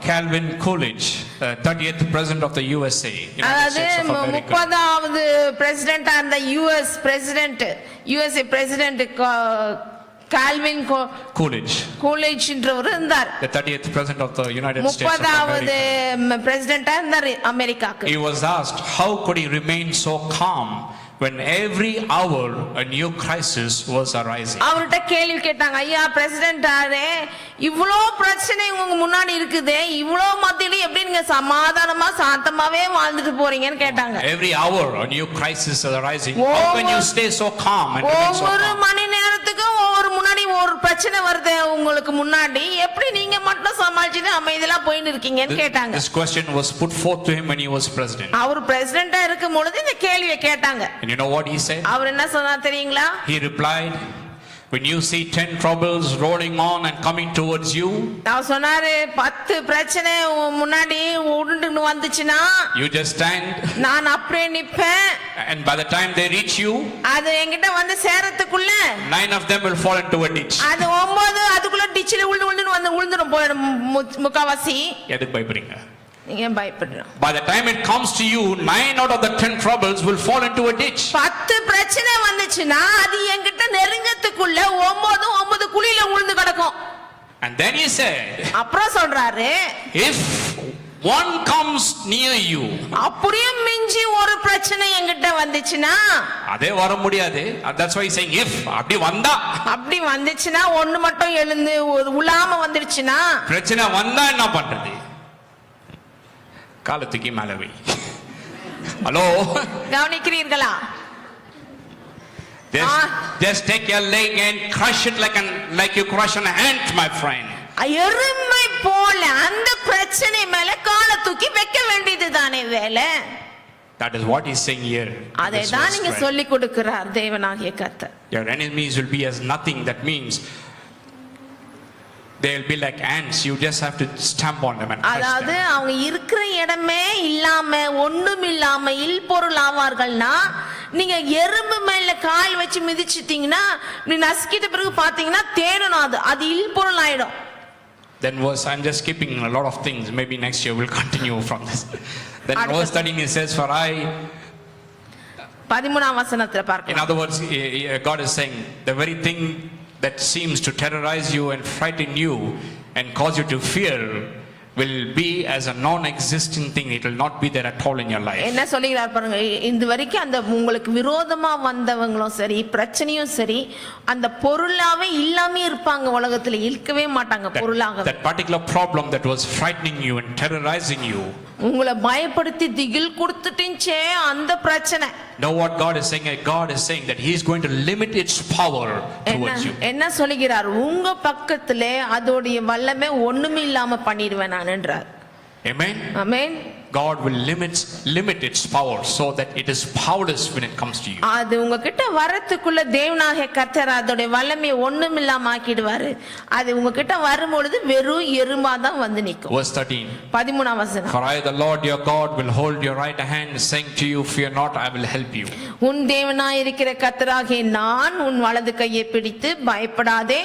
Calvin Coolidge, 30th president of the USA, United States of America. 30வது பிரசிடென்ட் அந்த USA பிரசிடென்ட் கால்வின் கூலேஜ்ன்றவர் இருந்தார். the 30th president of the United States of 30வது America. பிரசிடென்ட்டா இருந்தார் அமெரிக்காக்கு. He was asked how could he remain so calm when every hour a new crisis was arising. அவர்ட்ட கேள்வி கேட்டாங்க, ஐயா president ஆரே இவ்ளோ பிரச்சனை உங்க முன்னாடி இருக்குதே, இவ்ளோ மத்தியில எப்படி நீங்க சமாதானமா சாந்தமாவே வாழ்ந்துட்டு போறீங்கன்னு கேட்டாங்க. Every hour a new crisis is arising. How can you stay so calm and remain so calm? ஒவ்வொரு மணி நேரத்துக்கு ஒவ்வொரு முன்னாடி ஒரு பிரச்சனை வருது உங்களுக்கு முன்னாடி, எப்படி நீங்க மட்டும் சமாளிச்சுட்டு அமைதியா போயிட்டு இருக்கீங்கன்னு கேட்டாங்க. This question was put forth to him when he was president. அவர் பிரசிடென்ட்டா இருக்கும் பொழுது இந்த கேள்வியை கேட்டாங்க. And you know what he said? அவர் என்ன சொன்னார் தெரியுங்களா? He replied, when you see 10 troubles rolling on and coming towards you, அவர் சொன்னாரு 10 பிரச்சனை முன்னாடி உருண்டு வந்துச்சுனா you just stand, நான் அப்படியே நிப்பேன், and by the time they reach you, அது என்கிட்ட வந்து சேரத்துக்குள்ள 9 of them will fall into a ditch. அது 9 அதுக்குள்ள டிச்சில விழுந்துரும் போயிடும் முக்காவாசி. எதுக்கு பயப்படுறீங்க? நீங்க பயப்படுறீங்க. By the time it comes to you, 9 out of the 10 troubles will fall into a ditch. 10 பிரச்சனை வந்துச்சுனா அது என்கிட்ட நெருங்கத்துக்குள்ள 9 குழியில விழுந்து கிடக்கும். And then he said, அப்புறம் சொல்றாரு, if one comes near you, அப்படியே மிஞ்சி ஒரு பிரச்சனை என்கிட்ட வந்துச்சுனா அதே வர முடியாது. That's why he's saying if அப்படி வந்தா, அப்படி வந்துச்சுனா ஒன்னு மட்டும் எழுந்து உலாம வந்துருச்சுனா, பிரச்சனை வந்தா என்ன பண்றது? காலத்துக்கு மேல வை. Hello, கவனிக்கிறீர்களா? Just take your leg and crush it like you crush an ant, my friend. எருமை போல அந்த பிரச்சனை மேல காலை தூக்கி வைக்க வேண்டியதுதானே வேலை. That is what he's saying here. அதை தான் நீங்க சொல்லி கொடுக்கிறார் தேவனாகிய கர்த்தர். Your enemies will be as nothing. That means they will be like ants. You just have to stamp on them and crush them. அதாவது அவங்க இருக்கிற இடமே இல்லாம ஒண்ணும் இல்லாம இல்பொருள் ஆவார்கள்னா, நீங்க எறும்பு மேல கால் வச்சு மிதிச்சிட்டீங்கன்னா நீ நசுக்கிட்ட பிறகு பாத்தீங்கன்னா தேடணும், அது இல்பொருள் ஆயிடும். Then verse, I'm just skipping a lot of things. Maybe next year we'll continue from this. Then verse 13 it says, for I, 13ஆம் வசனத்துல பார்க்கலாம். in other words, God is saying the very thing that seems to terrorize you and frighten you and cause you to fear will be as a non-existing thing. It will not be there at all in your life. என்ன சொல்லுகிறார் பாருங்க, இந்த வரைக்கும் அந்த உங்களுக்கு விரோதமா வந்தவங்களும் சரி பிரச்சனையும் சரி அந்த பொருளாவே இல்லாம இருப்பாங்க, உலகத்துல இருக்கவே மாட்டாங்க பொருளாக. That particular problem that was frightening you and terrorizing you, உங்களை பயப்படுத்தி திகில் கொடுத்துட்டீச்சே அந்த பிரச்சனை. know what God is saying? God is saying that he is going to limit its power towards you. என்ன சொல்லுகிறார்? உங்க பக்கத்திலே அதோடைய வல்லமை ஒண்ணுமே இல்லாம பண்ணிடுவேன் நான் என்றார். Amen. Amen. God will limit its power so that it is powerless when it comes to you. அது உங்ககிட்ட வரத்துக்குள்ள தேவனாகிய கர்த்தர் அதோட வல்லமை ஒண்ணுமில்லாம ஆக்கிடுவாரு. அது உங்ககிட்ட வரும்பொழுது வெறும் எறும்பா தான் வந்து நிக்கும். Verse 13. 13ஆம் வசனம். For I the Lord your God will hold your right hand, saying to you, fear not, I will help you. உன் தேவனாய் இருக்கிற கர்த்தராகிய நான் உன் வலது கையை பிடித்து பயப்படாதே,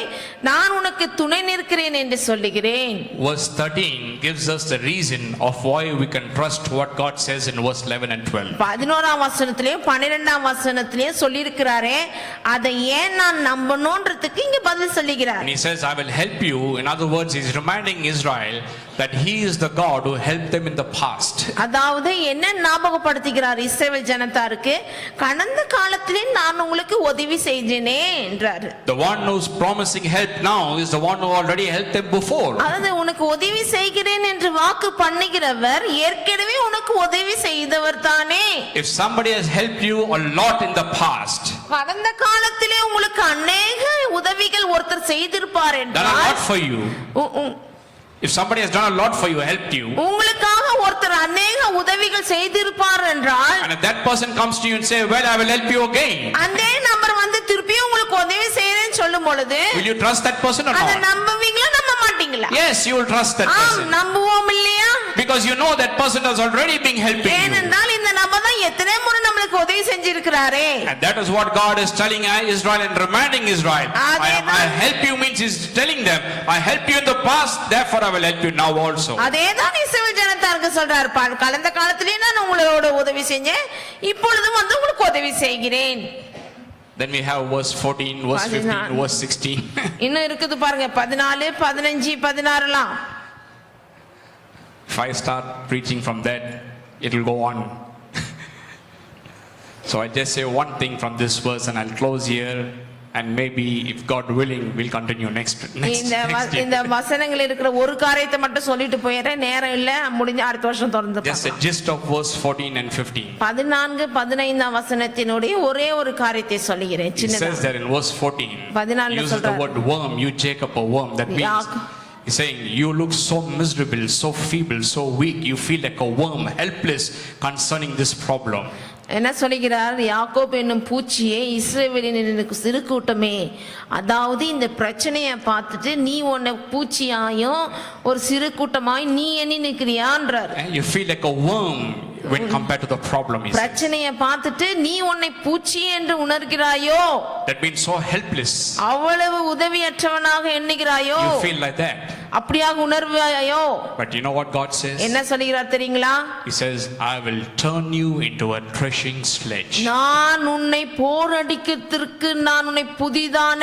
நான் உனக்கு துணை நிற்கிறேன் என்று சொல்லுகிறேன். Verse 13 gives us the reason of why we can trust what God says in verse 11 and 12. 11ஆம் வசனத்திலே 12ஆம் வசனத்திலே சொல்லி இருக்கிறாரே, அதை ஏன் நான் நம்பணும்ன்றதுக்கு இங்க பதில் சொல்லுகிறார். And he says, I will help you. In other words, he's reminding Israel that he is the God who helped them in the past. அதாவது என்ன ஞாபகப்படுத்துகிறார் இஸ்ரவேல் ஜனத்தாருக்கு, கடந்த காலத்திலே நான் உங்களுக்கு உதவி செய்தேனே என்றார். The one who's promising help now is the one who already helped them before. அதாவது உனக்கு உதவி செய்கிறேன் என்று வாக்கு பண்ணுகிறவர் ஏற்கனவே உனக்கு உதவி செய்தவர் தானே. If somebody has helped you a lot in the past, கடந்த காலத்திலே உங்களுக்கு अनेक உதவிகள் ஒருத்தர் செய்திருப்பார் என்றால், done a lot for you. If somebody has done a lot for you, helped you, உங்களுக்காக ஒருத்தர் अनेक உதவிகள் செய்திருப்பார் என்றால், and if that person comes to you and say, well, I will help you again, அந்த நபர் வந்து திருப்பி உங்களுக்கு உதவி செய்றேன்னு சொல்லும் பொழுது, will you trust that person or அத not? நம்புவீங்களா நம்ப மாட்டீங்களா? Yes, you will trust that person. நம்புவோம் இல்லையா? Because you know that person has already been helping you. ஏனென்றால் இந்த நபர் தான் எத்தனை முறை நமக்கு உதவி செஞ்சிருக்கிறாரே. And that is what God is telling Israel and reminding Israel. I help you means he's telling them, I helped you in the past, therefore I will help you now also. அதேதான் இஸ்ரவேல் ஜனத்தாருக்கு சொல்றார், கடந்த காலத்திலே நான் உங்களோட உதவி செஞ்சேன், இப்பொழுது வந்து உங்களுக்கு உதவி செய்கிறேன். Then we have verse 14, verse 15, verse 16. இன்னும் இருக்குது பாருங்க 14, 15, 16லாம். If I start preaching from that, it will go on. So I just say one thing from this verse and I'll close here. And maybe if God willing, we'll continue next year. இந்த வசனங்கள் இருக்கிற ஒரு காரியத்தை மட்டும் சொல்லிட்டு போயிரேன், நேரம் இல்ல, முடிஞ்ச அடுத்த வருஷம் தொடர்ந்து Just a gist of verse 14 and 15. 14, 15 வசனத்தினுடைய ஒரே ஒரு காரியத்தை சொல்லுகிறேன். It says there in verse 14, uses the word worm, you Jacob a worm. That means he's saying you look so miserable, so feeble, so weak, you feel like a worm, helpless concerning this problem. என்ன சொல்லுகிறார்? யாக்கோபு என்னும் பூச்சியே, இஸ்ரவேலின் சிறு கூட்டமே, அதாவது இந்த பிரச்சனையை பார்த்துட்டு நீ உன்னை பூச்சியாயும் ஒரு சிறு கூட்டமாய் நீ எண்ணி நிற்கிறியான்றார். You feel like a worm when compared to the problem. பிரச்சனையை பார்த்துட்டு நீ உன்னை பூச்சி என்று உணர்கிறாயோ? That means so helpless. அவ்வளவு உதவியற்றவனாக எண்ணுகிறாயோ? You feel like that. அப்படியாக உணர்வாயோ? But you know what God says? என்ன சொல்கிறார் தெரியுங்களா? He says, I will turn you into a threshing sledge. நான் உன்னை போரடிக்கிறதற்கு நான் உன்னை புதிதான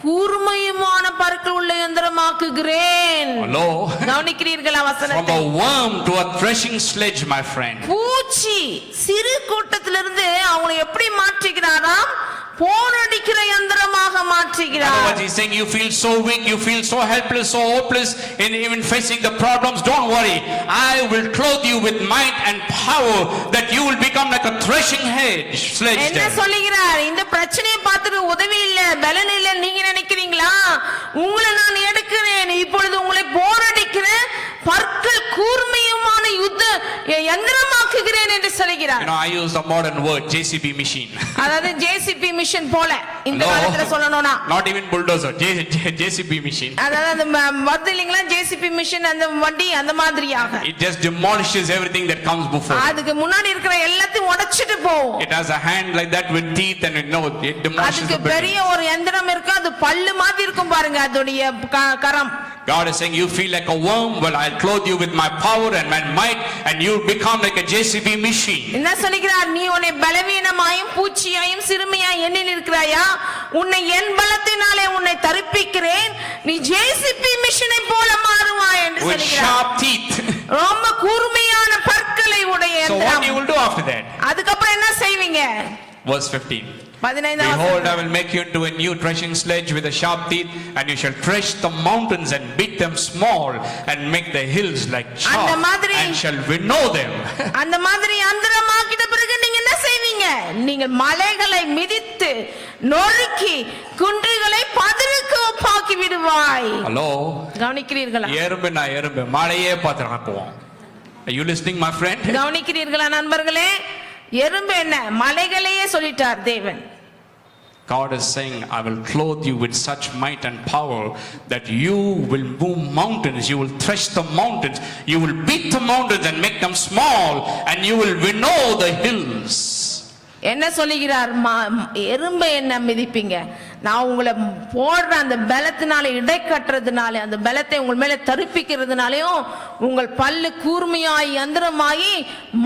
கூர்மையுமான பற்கள் உள்ள யந்திரமாக்குகிறேன். Hello. கவனிக்கிறீர்களா வசனத்தை? From a worm to a threshing sledge, my friend. பூச்சி சிறு கூட்டத்திலிருந்து அவங்களை எப்படி மாற்றுகிறாராம்? போரடிக்கிற யந்திரமாக மாற்றுகிறார். In other words, he's saying you feel so weak, you feel so helpless, so hopeless in even facing the problems. Don't worry, I will clothe you with might and power that you will become like a threshing sledge. என்ன சொல்லுகிறார்? இந்த பிரச்சனையை பார்த்துட்டு உதவி இல்ல, பலன் இல்ல நீங்க நினைக்கிறீங்களா? உங்களை நான் எடுக்கிறேன், இப்பொழுது உங்களை போரடிக்கிற பற்கள் கூர்மையுமான யுத்த யந்திரமாக்குகிறேன் என்று சொல்கிறார். You know, I use the modern word JCB machine. அதாவது JCB மிஷின் போல இந்த காலத்துல சொல்லணும்னா, not even bulldozer, JCB machine. அதாவது அந்த வருது இல்லீங்களா JCB மிஷின், அந்த வண்டி அந்த மாதிரியாக. It just demolishes everything that comes before. அதுக்கு முன்னாடி இருக்கிற எல்லாத்தையும் உடைச்சிட்டு போகும். It has a hand like that with teeth and it demolishes. அதுக்கு பெரிய ஒரு யந்திரம் இருக்கு, அது பல்லு மாதிரி இருக்கும் பாருங்க அதோடைய கரம். God is saying you feel like a worm, well I'll clothe you with my power and my might and you become like a JCB machine. என்ன சொல்கிறார்? நீ உன்னை பலவீனமாயும் பூச்சியாயும் சிறுமையாய் எண்ணி நிற்கிறாயா? உன்னை என் பலத்தினாலே உன்னை தரிப்பிக்கிறேன், நீ JCB மிஷினை போல மாறுவாய் என்று சொல்கிறார். With sharp teeth. ரொம்ப கூர்மையான பற்களை உடைய யந்திரம். So what you will do after that? அதுக்கு அப்புறம் என்ன செய்வீங்க? Verse 15. 15. Behold, I will make you into a new threshing sledge with a sharp teeth, and you shall thresh the mountains and beat them small, and make the hills like chaff, and shall winnow them. அந்த மாதிரி யந்திரமாக்கிட்ட பிறகு நீங்க என்ன செய்வீங்க? நீங்க மலைகளை மிதித்து நொறுக்கி குன்றுகளை பதருக்கு ஒப்பாக்கி விடுவாய். Hello. கவனிக்கிறீர்களா? எறும்பு மலையே பார்த்து நடக்குவோம். Are you listening, my friend? கவனிக்கிறீர்களா நண்பர்களே? எறும்பு என்ன? மலைகளையே சொல்லிட்டார் தேவன். God is saying, I will clothe you with such might and power that you will move mountains, you will thresh the mountains, you will beat the mountains and make them small, and you will winnow the hills. என்ன சொல்லுகிறார்? எறும்பை என்ன மிதிப்பீங்க? நான் உங்களை போடுற அந்த பலத்தினால இடை கட்டுறதுனால, அந்த பலத்தை உங்கள் மேல தரிப்பிக்கிறதுனாலையும் உங்கள் பல்லு கூர்மையாய் யந்திரமாயி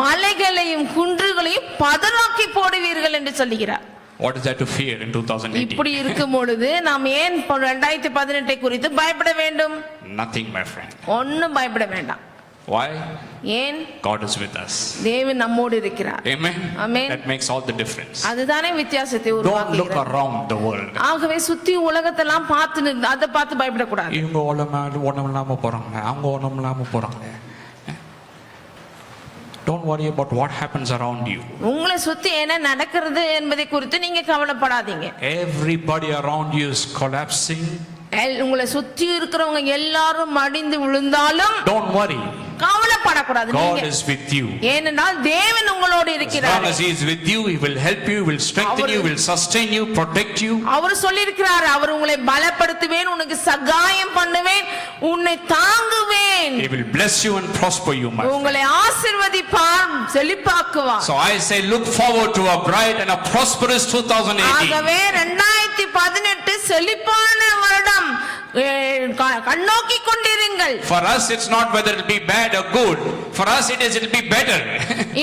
மலைகளையும் குன்றுகளையும் பதறாக்கி போடுவீர்கள் என்று சொல்லுகிறார். What is that to fear in 2018? இப்படி இருக்கும் பொழுது நாம் ஏன் 2018 குறித்து பயப்பட வேண்டும்? Nothing, my friend. ஒண்ணும் பயப்பட வேண்டாம். Why? ஏன்? God is with us. தேவன் நம்மோடு இருக்கிறார். Amen. Amen. That makes all the difference. அதுதானே வித்தியாசத்தை Don't உருவாக்குகிறது. look around the world. ஆகவே சுத்தி உலகத்தெல்லாம் பார்த்து அதை பார்த்து பயப்பட கூடாது. இவங்க ஒண்ணுமில்லாம போறாங்க, அவங்க ஒண்ணுமில்லாம போறாங்க. Don't worry about what happens around you. உங்களை சுத்தி என்ன நடக்கிறது என்பதை குறித்து நீங்க கவலைப்படாதீங்க. Everybody around you is collapsing. உங்களை சுத்தி இருக்கிறவங்க எல்லாரும் மடிந்து விழுந்தாலும் don't worry, கவலைப்படக்கூடாது. God is with you. ஏனென்றால் தேவன் உங்களோடு இருக்கிறார். As long as he is with you, he will help you, will strengthen you, will sustain you, protect you. அவர் சொல்லி இருக்கிறார், அவர் உங்களை பலப்படுத்துவேன், உனக்கு சகாயம் பண்ணுவேன், உன்னை தாங்குவேன். He will bless you and prosper you, my friend. உங்களை ஆசீர்வதிப்பார், செழிப்பாக்குவார். So I say look forward to a bright and a prosperous 2018. ஆகவே 2018 செழிப்பான வருடம் கண்ணோக்கி கொண்டிருங்கள். For us it's not whether it will be bad or good, for us it will be better.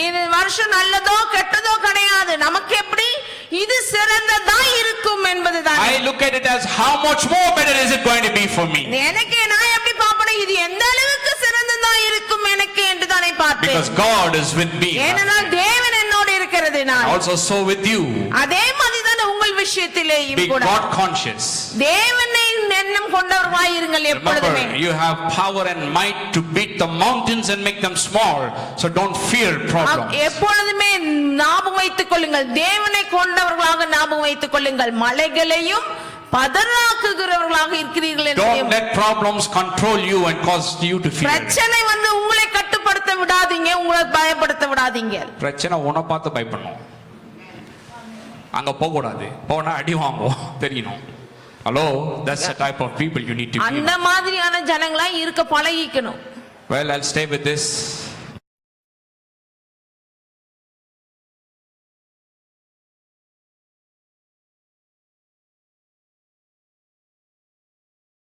இது வருஷம் நல்லதோ கெட்டதோ கிடையாது, நமக்கு எப்படி இது சிறந்ததா என்பதுதான். I look at it as how much more better is it going to be for me? எனக்கு நான் எப்படி பார்ப்பேன், இது எந்த அளவுக்கு சிறந்ததா இருக்கும் எனக்கு என்று தானே பார்ப்பேன். Because God is with me. ஏனென்றால் தேவன் என்னோடு இருக்கிறது. நான் Also so with you. அதே மாதிரி தான் உங்கள் விஷயத்திலேயும் Be கூட God conscious. தேவனை எண்ணம் கொண்டவர்களாய் இருங்கள் எப்பொழுதுமே. Remember, you have power and might to beat the mountains and make them small. So don't fear problems. எப்பொழுதுமே ஞாபகம் வைத்துக் கொள்ளுங்கள், தேவனை கொண்டவர்களாக ஞாபகம் வைத்துக் கொள்ளுங்கள், மலைகளையும் பதறாக்குகிறவர்களாக இருக்கிறீர்கள் என்று. Don't let problems control you and cause you to fear. பிரச்சனை வந்து உங்களை கட்டுப்படுத்த விடாதீங்க, உங்களை பயப்படுத்த விடாதீங்க. பிரச்சனை உன்னை பார்த்து பயப்படணும், அங்க போக கூடாது, போனா அடி வாங்குவோம் தெரியணும். Hello, that's the type of people you need to be. அந்த மாதிரியான ஜனங்களா இருக்க பழகிக்கணும். Well, I'll stay with this.